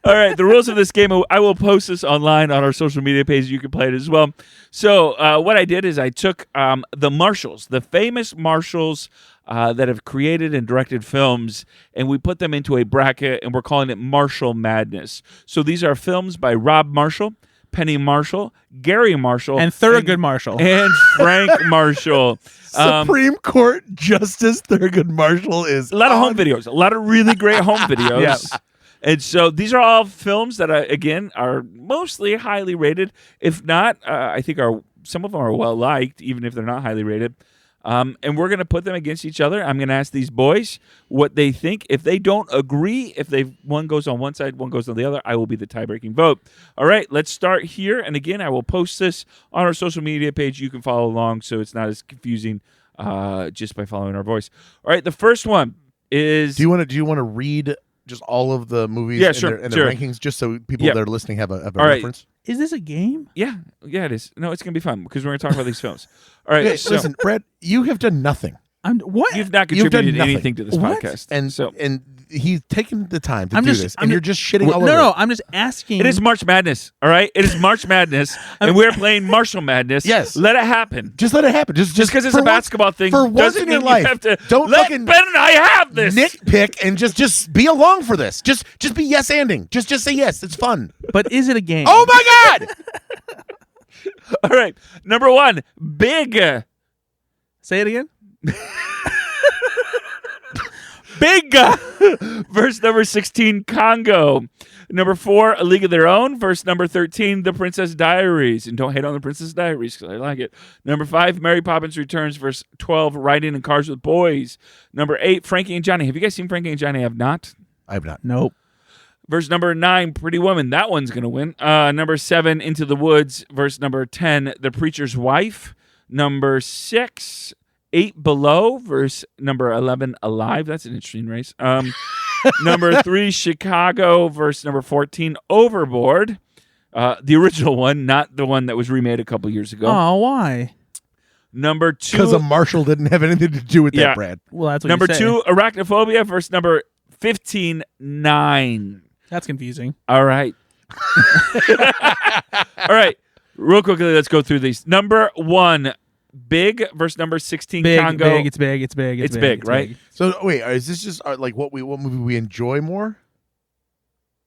All right. The rules of this game, I will post this online on our social media page. You can play it as well. So what I did is I took the Marshalls, the famous Marshalls that have created and directed films, and we put them into a bracket, and we're calling it Marshall Madness. So these are films by Rob Marshall, Penny Marshall, Gary Marshall, and Thurgood Marshall, and Frank Marshall. Supreme Court Justice Thurgood Marshall is a lot of home videos, a lot of really great home videos. Yeah. And so these are all films that, again, are mostly highly rated. If not, I think some of them are well liked, even if they're not highly rated. And we're going to put them against each other. I'm going to ask these boys what they think. If they don't agree, if one goes on one side, one goes on the other, I will be the tie-breaking vote. All right, let's start here. And again, I will post this on our social media page. You can follow along so it's not as confusing just by following our voice. All right, the first one is... Do you want to read just all of the movies and their rankings just so people that are listening have a reference? Is this a game? Yeah, it is. No, it's going to be fun because we're going to talk about these films. All right, so, listen, Brad, you have done nothing. What? You've not contributed anything to this podcast. And he's taken the time to do this, and you're just shitting all over. No, I'm just asking. It is March Madness, all right? It is March Madness, and we're playing Marshall Madness. Yes. Let it happen. Just let it happen. Just because it's a basketball thing for once in your life, don't let fucking Ben and I have this. Nitpick and just be along for this. Just be yes-anding. Just say yes. It's fun. But is it a game? Oh, my God! All right. Number 1, Big. Say it again. Big verse number 16, Congo. Number 4, A League of Their Own. Verse number 13, The Princess Diaries. And don't hate on The Princess Diaries because I like it. Number 5, Mary Poppins Returns. Verse 12, Riding in Cars with Boys. Number 8, Frankie and Johnny. Have you guys seen Frankie and Johnny? I have not. I have not. Nope. Verse number 9, Pretty Woman. That one's going to win. Number 7, Into the Woods. Verse number 10, The Preacher's Wife. Number 6, 8 Below. Verse number 11, Alive. That's an interesting race. Number 3, Chicago. Verse number 14, Overboard. The original one, not the one that was remade a couple years ago. Oh, why? Number 2. Because a Marshall didn't have anything to do with that, Brad. Well, that's what Number you say. 2, Arachnophobia. Verse number 15, 9. That's confusing. All right. All right. Real quickly, let's go through these. Number 1, Big versus number 16, Congo. It's big, right? Big. So wait, is this just like what movie we enjoy more?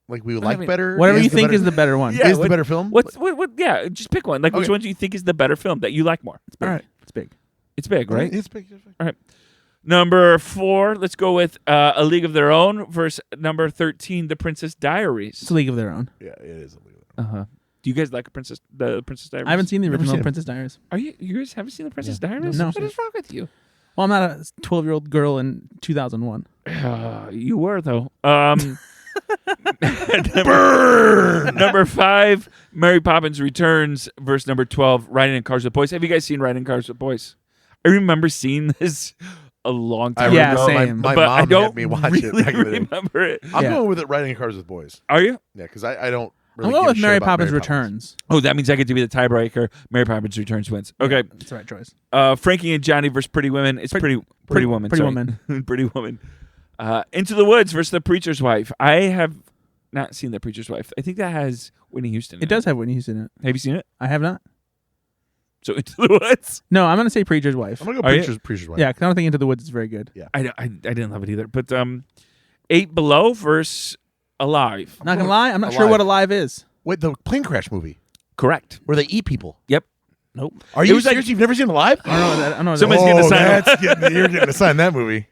Like we like better? Whatever you think is the better one. Yeah, is the better film? What? Yeah, just pick one. Like which one do you think is the better film that you like more? All right, it's big. It's big, right? It's big. All right. Number 4, let's go with A League of Their Own versus number 13, The Princess Diaries. It's a League of Their Own. Yeah, it is a League of Their Own. Uh-huh. Do you guys like the Princess Diaries? I haven't seen the Never original seen it. Princess Diaries. You guys haven't seen the Princess Diaries? No. What is wrong with you? Well, I'm not a 12-year-old girl in 2001. You were though. Number 5, Mary Poppins Returns versus number 12, Riding in Cars with Boys. Have you guys seen Riding in Cars with Boys? I remember seeing this a long time Yeah, ago. same. My but mom I don't had me watch really it back in the day. remember it. I'm going with it, Riding in Cars with Boys. Are you? Yeah, because I don't really I'm going give a with shit Mary about Poppins Mary Returns. Oh, that means I get to be the tiebreaker. Mary Poppins Returns wins. Okay. That's the right choice. Frankie and Johnny versus Pretty Women. It's Pretty Woman. Pretty sorry. Woman. Pretty Woman. Into the Woods versus The Preacher's Wife. I have not seen The Preacher's Wife. I think that has Whitney Houston in It does have Whitney Houston in it. Have you seen it? I have not. So Into the Woods? No, I'm going to say Preacher's Wife. I'm gonna go Are you? Preacher's Wife. Yeah, because I don't think Into the Woods is very good. Yeah. I didn't love it either. But 8 Below versus Alive. Not going to lie, I'm not sure Alive. what Alive is. Wait, the plane crash movie Correct. where they eat people. Yep. Nope. Are It you was like- serious? You've never seen Alive? I don't know that. I don't know Somebody's that. getting a sign. You're getting to sign that movie.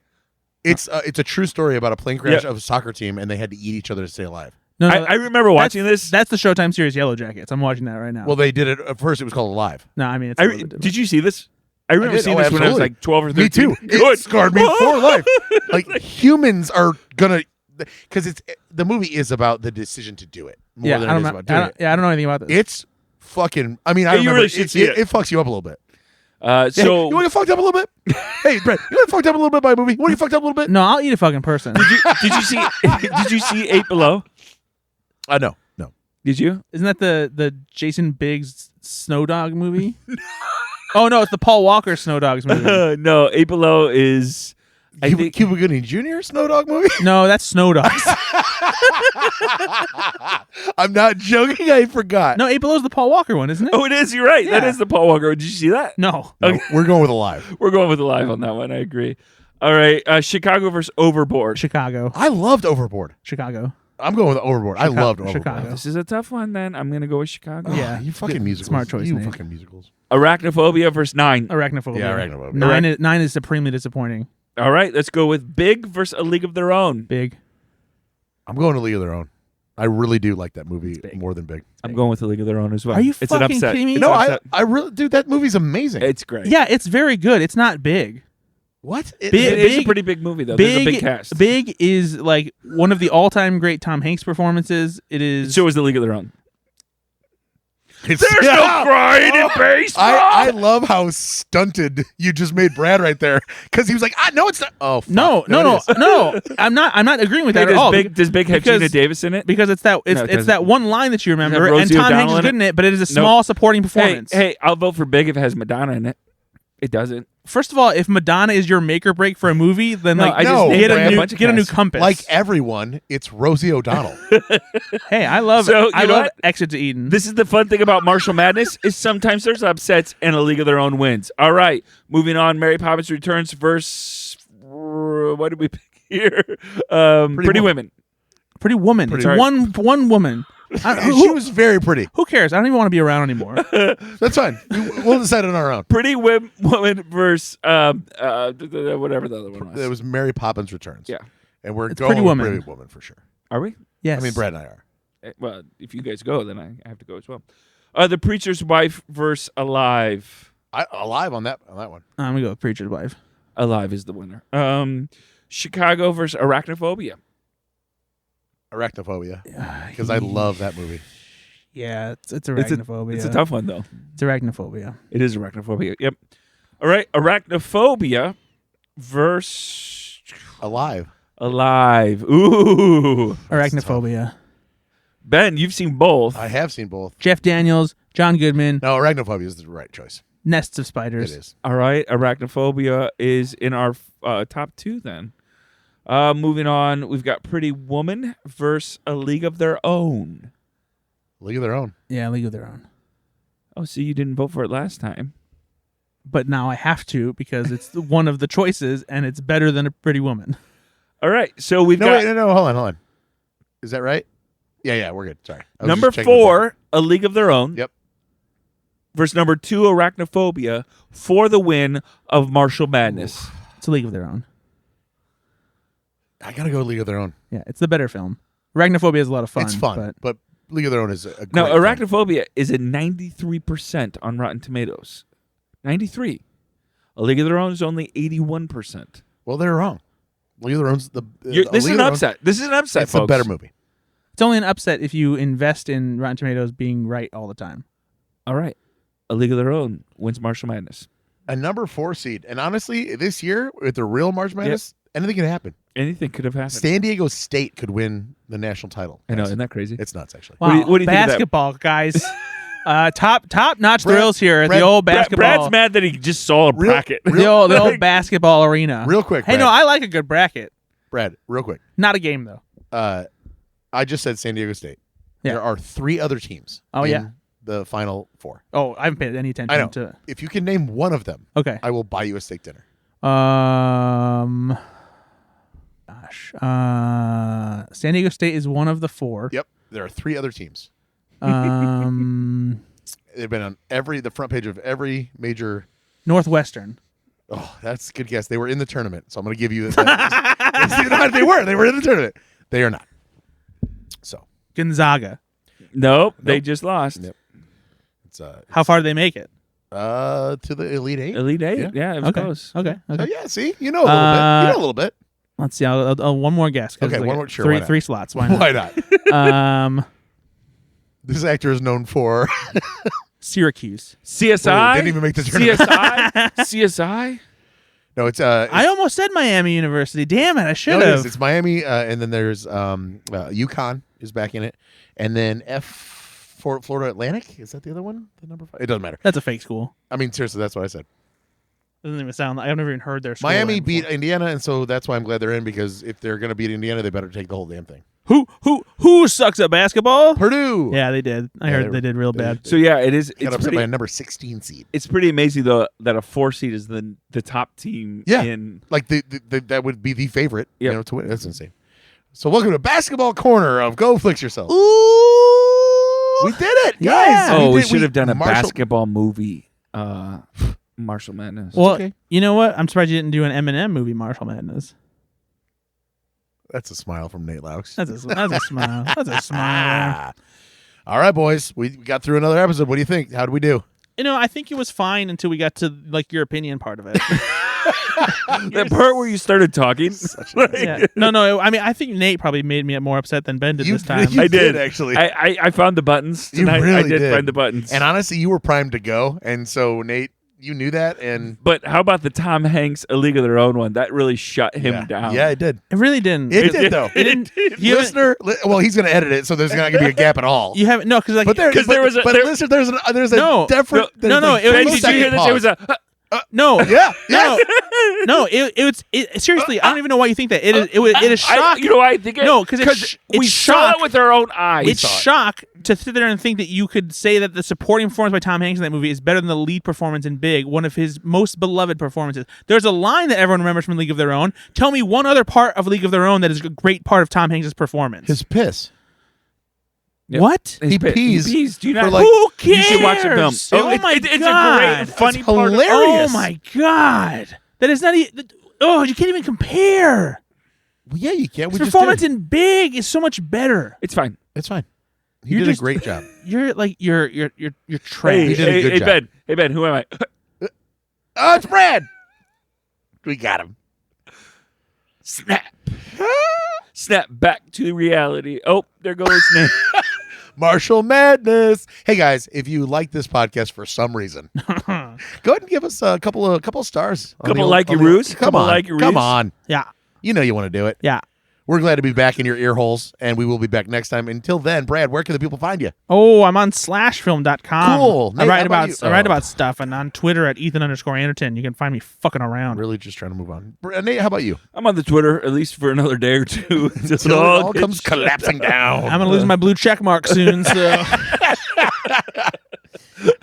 It's a true story about a plane crash Yeah. of a soccer team, and they had to eat each other to stay alive. No, I remember watching this. That's the Showtime series Yellow Jackets. I'm watching that right now. Well, they did it at first. It was called Alive. no, I mean, it's a little bit different. Did you see this? I remember did. seeing Oh, this when I was absolutely. like 12 or 13. Me too. Good. It scarred me for life. Like humans are gonna, because the movie is about the decision to do it more Yeah, than I it don't, is know- about doing it. I don't know anything about this. It's fucking. I mean, I Yeah, you remember really should see it. It fucks you up a little bit. So Hey, you want to get fucked up a little bit? Hey, Brett, you want to get fucked up a little bit by a movie? You want to get fucked up a little bit? No, I'll eat a fucking person. did you see? Did you see 8 Below? No. Did you? Isn't that the Jason Biggs Snow Dog movie? Oh no, it's the Paul Walker Snow Dogs movie. No, 8 Below is. I think Cuba Gooding Jr. Snow Dog movie? No, that's Snow Dogs. I'm not joking. I forgot. No, 8 Below's the Paul Walker one, isn't it? Oh, it is. You're right. That Yeah. is the Paul Walker. Did you see that? No. No, we're going with Alive. We're going with Alive on that one. I agree. All right. Chicago versus Overboard. Chicago. I loved Overboard. Chicago. I'm going with Overboard. I loved Overboard. Chicago. This is a tough one. Then I'm gonna go with Chicago. Yeah. You fucking Good. musicals. Smart choice, You Nate. fucking musicals. Arachnophobia versus 9. Arachnophobia. Yeah, Arachnophobia. Nine is supremely disappointing. All right. Let's go with Big versus A League of Their Own. Big. I'm going to League of Their Own. I really do like that movie big. more than Big. I'm going with A League of Their Own as well. Are you it's an fucking upset. kidding me? It's No, an I upset. really, dude, that movie's amazing. It's great. Yeah, it's very good. It's not big. What? Big- It is a Big- pretty big movie though. There's a big cast. Big is like one of the all-time great Tom Hanks performances. It is. So is The League of Their Own. It's, There's no crying in baseball. I love how stunted you just made Brad right there because he was like, no, it's not. Oh, fuck. no. it is. I'm not agreeing with Hey, that at all. does Big have because- Gina Davis in it? Because it's that No, it it's doesn't. that one line that you remember, Rosie and Tom O'Donnell Hanks is in good in it, but it is a Nope. small supporting performance. Hey, I'll vote for Big if it has Madonna in it. It doesn't. First of all, if Madonna is your make or break for a movie, then No, like I just No, named get Brad, a a new bunch of get a new casts. compass. Like everyone, it's Rosie O'Donnell. Hey, I love So, I you know love what? Exit to Eden. This is the fun thing about Marshall Madness is sometimes there's upsets and A League of Their Own wins. All right, moving on. Mary Poppins Returns versus what did we pick here? Pretty Women. Pretty Woman. Pretty It's Woman. one woman. She was very pretty. Who cares? I don't even want to be around anymore. That's fine. We'll decide on our own. Pretty Women versus whatever the other one was. It was Mary Poppins Returns. Yeah. And we're It's going Pretty with Woman. Pretty Woman for sure. Are we? Yes. I mean, Brad and I are. Well, if you guys go, then I have to go as well. The Preacher's Wife versus Alive. Alive on that one. I'm gonna go with Preacher's Wife. Alive is the winner. Chicago versus Arachnophobia. Arachnophobia. Because I love that movie. Yeah, it's arachnophobia. It's a tough one though. It's arachnophobia. It is Arachnophobia. Yep. All right, Arachnophobia versus Alive. Alive. Ooh. Arachnophobia. Ben, you've seen both. I have seen both. Jeff Daniels, John Goodman, No, Arachnophobia is the right choice. Nests of It Spiders. is. All right, Arachnophobia is in our top 2 then. Moving on, we've got Pretty Woman versus A League of Their Own. League of Their Own. Yeah, League of Their Own. Oh, so you didn't vote for it last time. But now I have to because it's one of the choices and it's better than a Pretty Woman. All right, so we've No, got wait, no, hold on. Is that right? Yeah, we're good. Sorry. I was number just checking the 4, A League of Their Own. Yep. Versus number 2, Arachnophobia, for the win of Marshall Madness. It's a League of Their Own. book. I gotta go League of Their Own. Yeah, it's the better film. Arachnophobia is a lot of fun. It's fun, but League of Their Own is a great Now, film. Arachnophobia is at 93% on Rotten Tomatoes. 93. A League of Their Own is only 81%. Well, they're wrong. League of Their Own's the. This League is of an Their Own- upset. This is an upset, It's folks. a better movie. It's only an upset if you invest in Rotten Tomatoes being right all the time. All right. A League of Their Own wins Marshall Madness. A number 4 seed, and honestly, this year with the real March Madness, Anything can happen. Anything could have happened. San Diego State could win the national title. I know, isn't that crazy? It's nuts, actually. Wow, What do you think of that? basketball, guys. Top notch Brad- thrills here at Brad- the old basketball. Brad's mad that he just saw a bracket. the old basketball arena. Real quick, Hey, Brad. no, I like a good bracket. Brad, real quick. Not a game though. I just said San Diego State. Yeah. There are 3 other teams. Oh, in yeah. the Final 4. Oh, I haven't paid any attention I know. to. If you can name one of them, Okay. I will buy you a steak dinner. San Diego State is one of the 4. Yep. There are 3 other teams. They've been on the front page of every major. Northwestern. Oh, that's a good guess. They were in the tournament, so I'm going to give you that. They were in the tournament. They are not. So Gonzaga. Nope, they just lost. Yep. It's How far did they make it? to the Elite 8. Elite 8? Yeah, it was Okay. close. Okay. So yeah, see, you know a little bit. You know a little bit. Let's see. I'll one more guess. 'Cause Okay, it's one like more. Sure, why not? 3 slots. Why not? Why not? This actor is known for. Syracuse. CSI? Didn't even make the tournament. CSI? CSI? No, it's I almost said Miami University. Damn it! I should no, have. it's Miami, and then there's UConn is back in it, and then Florida Atlantic. Is that the other one? The number 5. It doesn't matter. That's a fake school. I mean, seriously, that's what I said. Doesn't even sound. I've never even heard their school Miami name beat before. Indiana, and so that's why I'm glad they're in, because if they're going to beat Indiana, they better take the whole damn thing. Who sucks at basketball? Purdue. Yeah, they did. I Yeah, heard they did real bad. So yeah, it is. Got It's upset by a pretty, number 16 seed. it's pretty amazing though that a 4 seed is the top team Yeah. in. Like that would be the favorite, Yep. to win. That's insane. So welcome to Basketball Corner of Go Flix Yourself. Ooh, We did it, guys. Yeah. Oh, we did- should have done a Marshall- basketball movie. Marshall Madness. Well, okay. you know what? I'm surprised you didn't do an Eminem movie, Marshall Madness. That's a smile from Nate Laux. That's a smile. That's a smile. All right, boys. We got through another episode. What do you think? How did we do? You know, I think it was fine until we got to like your opinion part of it. that part where you started talking. Yeah. No. I mean, I think Nate probably made me more upset than Ben did this time. You I did, did. actually. I found the buttons You tonight. I really did did. find the buttons. And honestly, you were primed to go. And so, Nate, you knew that. And But how about the Tom Hanks A League of Their Own one? That really shut him down. Yeah, it did. It really didn't. It did, though. It didn't. You haven't- Listener, well, he's going to edit it, so there's not going to be a gap at all. You haven't no because like But there was a. But there- listener, there's a No. different. No, there's it a was- Did you hear this? It was a. no Yeah. no it seriously I don't even know why you think that it is shock. You know why I think it? No, 'cause it's we saw shock. it with our own eyes. It's shock to sit there and think that you could say that the supporting performance by Tom Hanks in that movie is better than the lead performance in Big, one of his most beloved performances. There's a line that everyone remembers from League of Their Own. Tell me one other part of League of Their Own that is a great part of Tom Hanks' performance. His piss. Yep. What? He pees Do you for, not? like- Who cares? You should watch the film. Oh my It's a God. great, funny It's part. Of, hilarious. Oh my God. That is not even. Oh, you can't even compare. Well, yeah, you can't. We His just performance did. in Big is so much better. it's fine. It's fine. He You're did just- a great job. You're like you're trash. He did a good job. Hey Ben, who am I? Oh, it's Brad. We got him. Snap. Snap back to reality. Oh, there goes Nate. Marshall Madness. Hey guys, if you like this podcast for some reason, go ahead and give us a couple of stars. on Couple the old- on the- like-a-roos? Come Couple on, like-a-roos? come on. Yeah. You know you want to do it. Yeah. We're glad to be back in your ear holes, and we will be back next time. Until then, Brad, where can the people find you? Oh, I'm on slashfilm.com. Cool. I Nate, write how about about you? I write Oh. about stuff, and on Twitter at Ethan_Anderton. You can find me fucking around. Really just trying to move on. Nate, how about you? I'm on the Twitter at least for another day or two. Until Until it all comes collapsing down. I'm gonna lose my blue check mark soon. So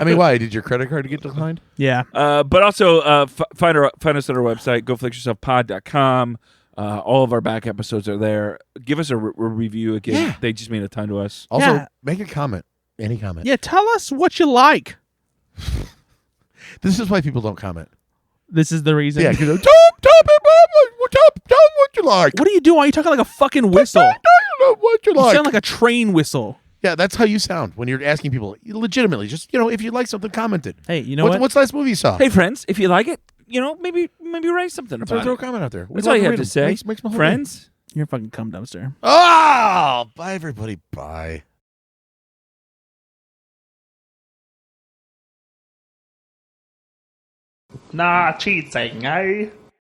I mean, why? Did your credit card get declined? yeah. But also find us at our website, goflixyourselfpod.com. All of our back episodes are there. Give us a review again. Yeah. They just mean a ton to us. Also, Yeah. make a comment. Any comment. Yeah. Tell us what you like. This is why people don't comment. This is the reason. Yeah, because tell what you like. What do you do? Why are you talking like a fucking whistle? What you You like. sound like a train whistle. Yeah, that's how you sound when you're asking people. Legitimately, just if you like something, comment it. Hey, you know what? What's the last movie you saw? Hey, friends, if you like it, maybe write something throw about a it. comment out there. That's all you have to say. Makes my whole day. Friends? You're a fucking cum dumpster. Oh, bye everybody. Bye. Nah, cheating, eh?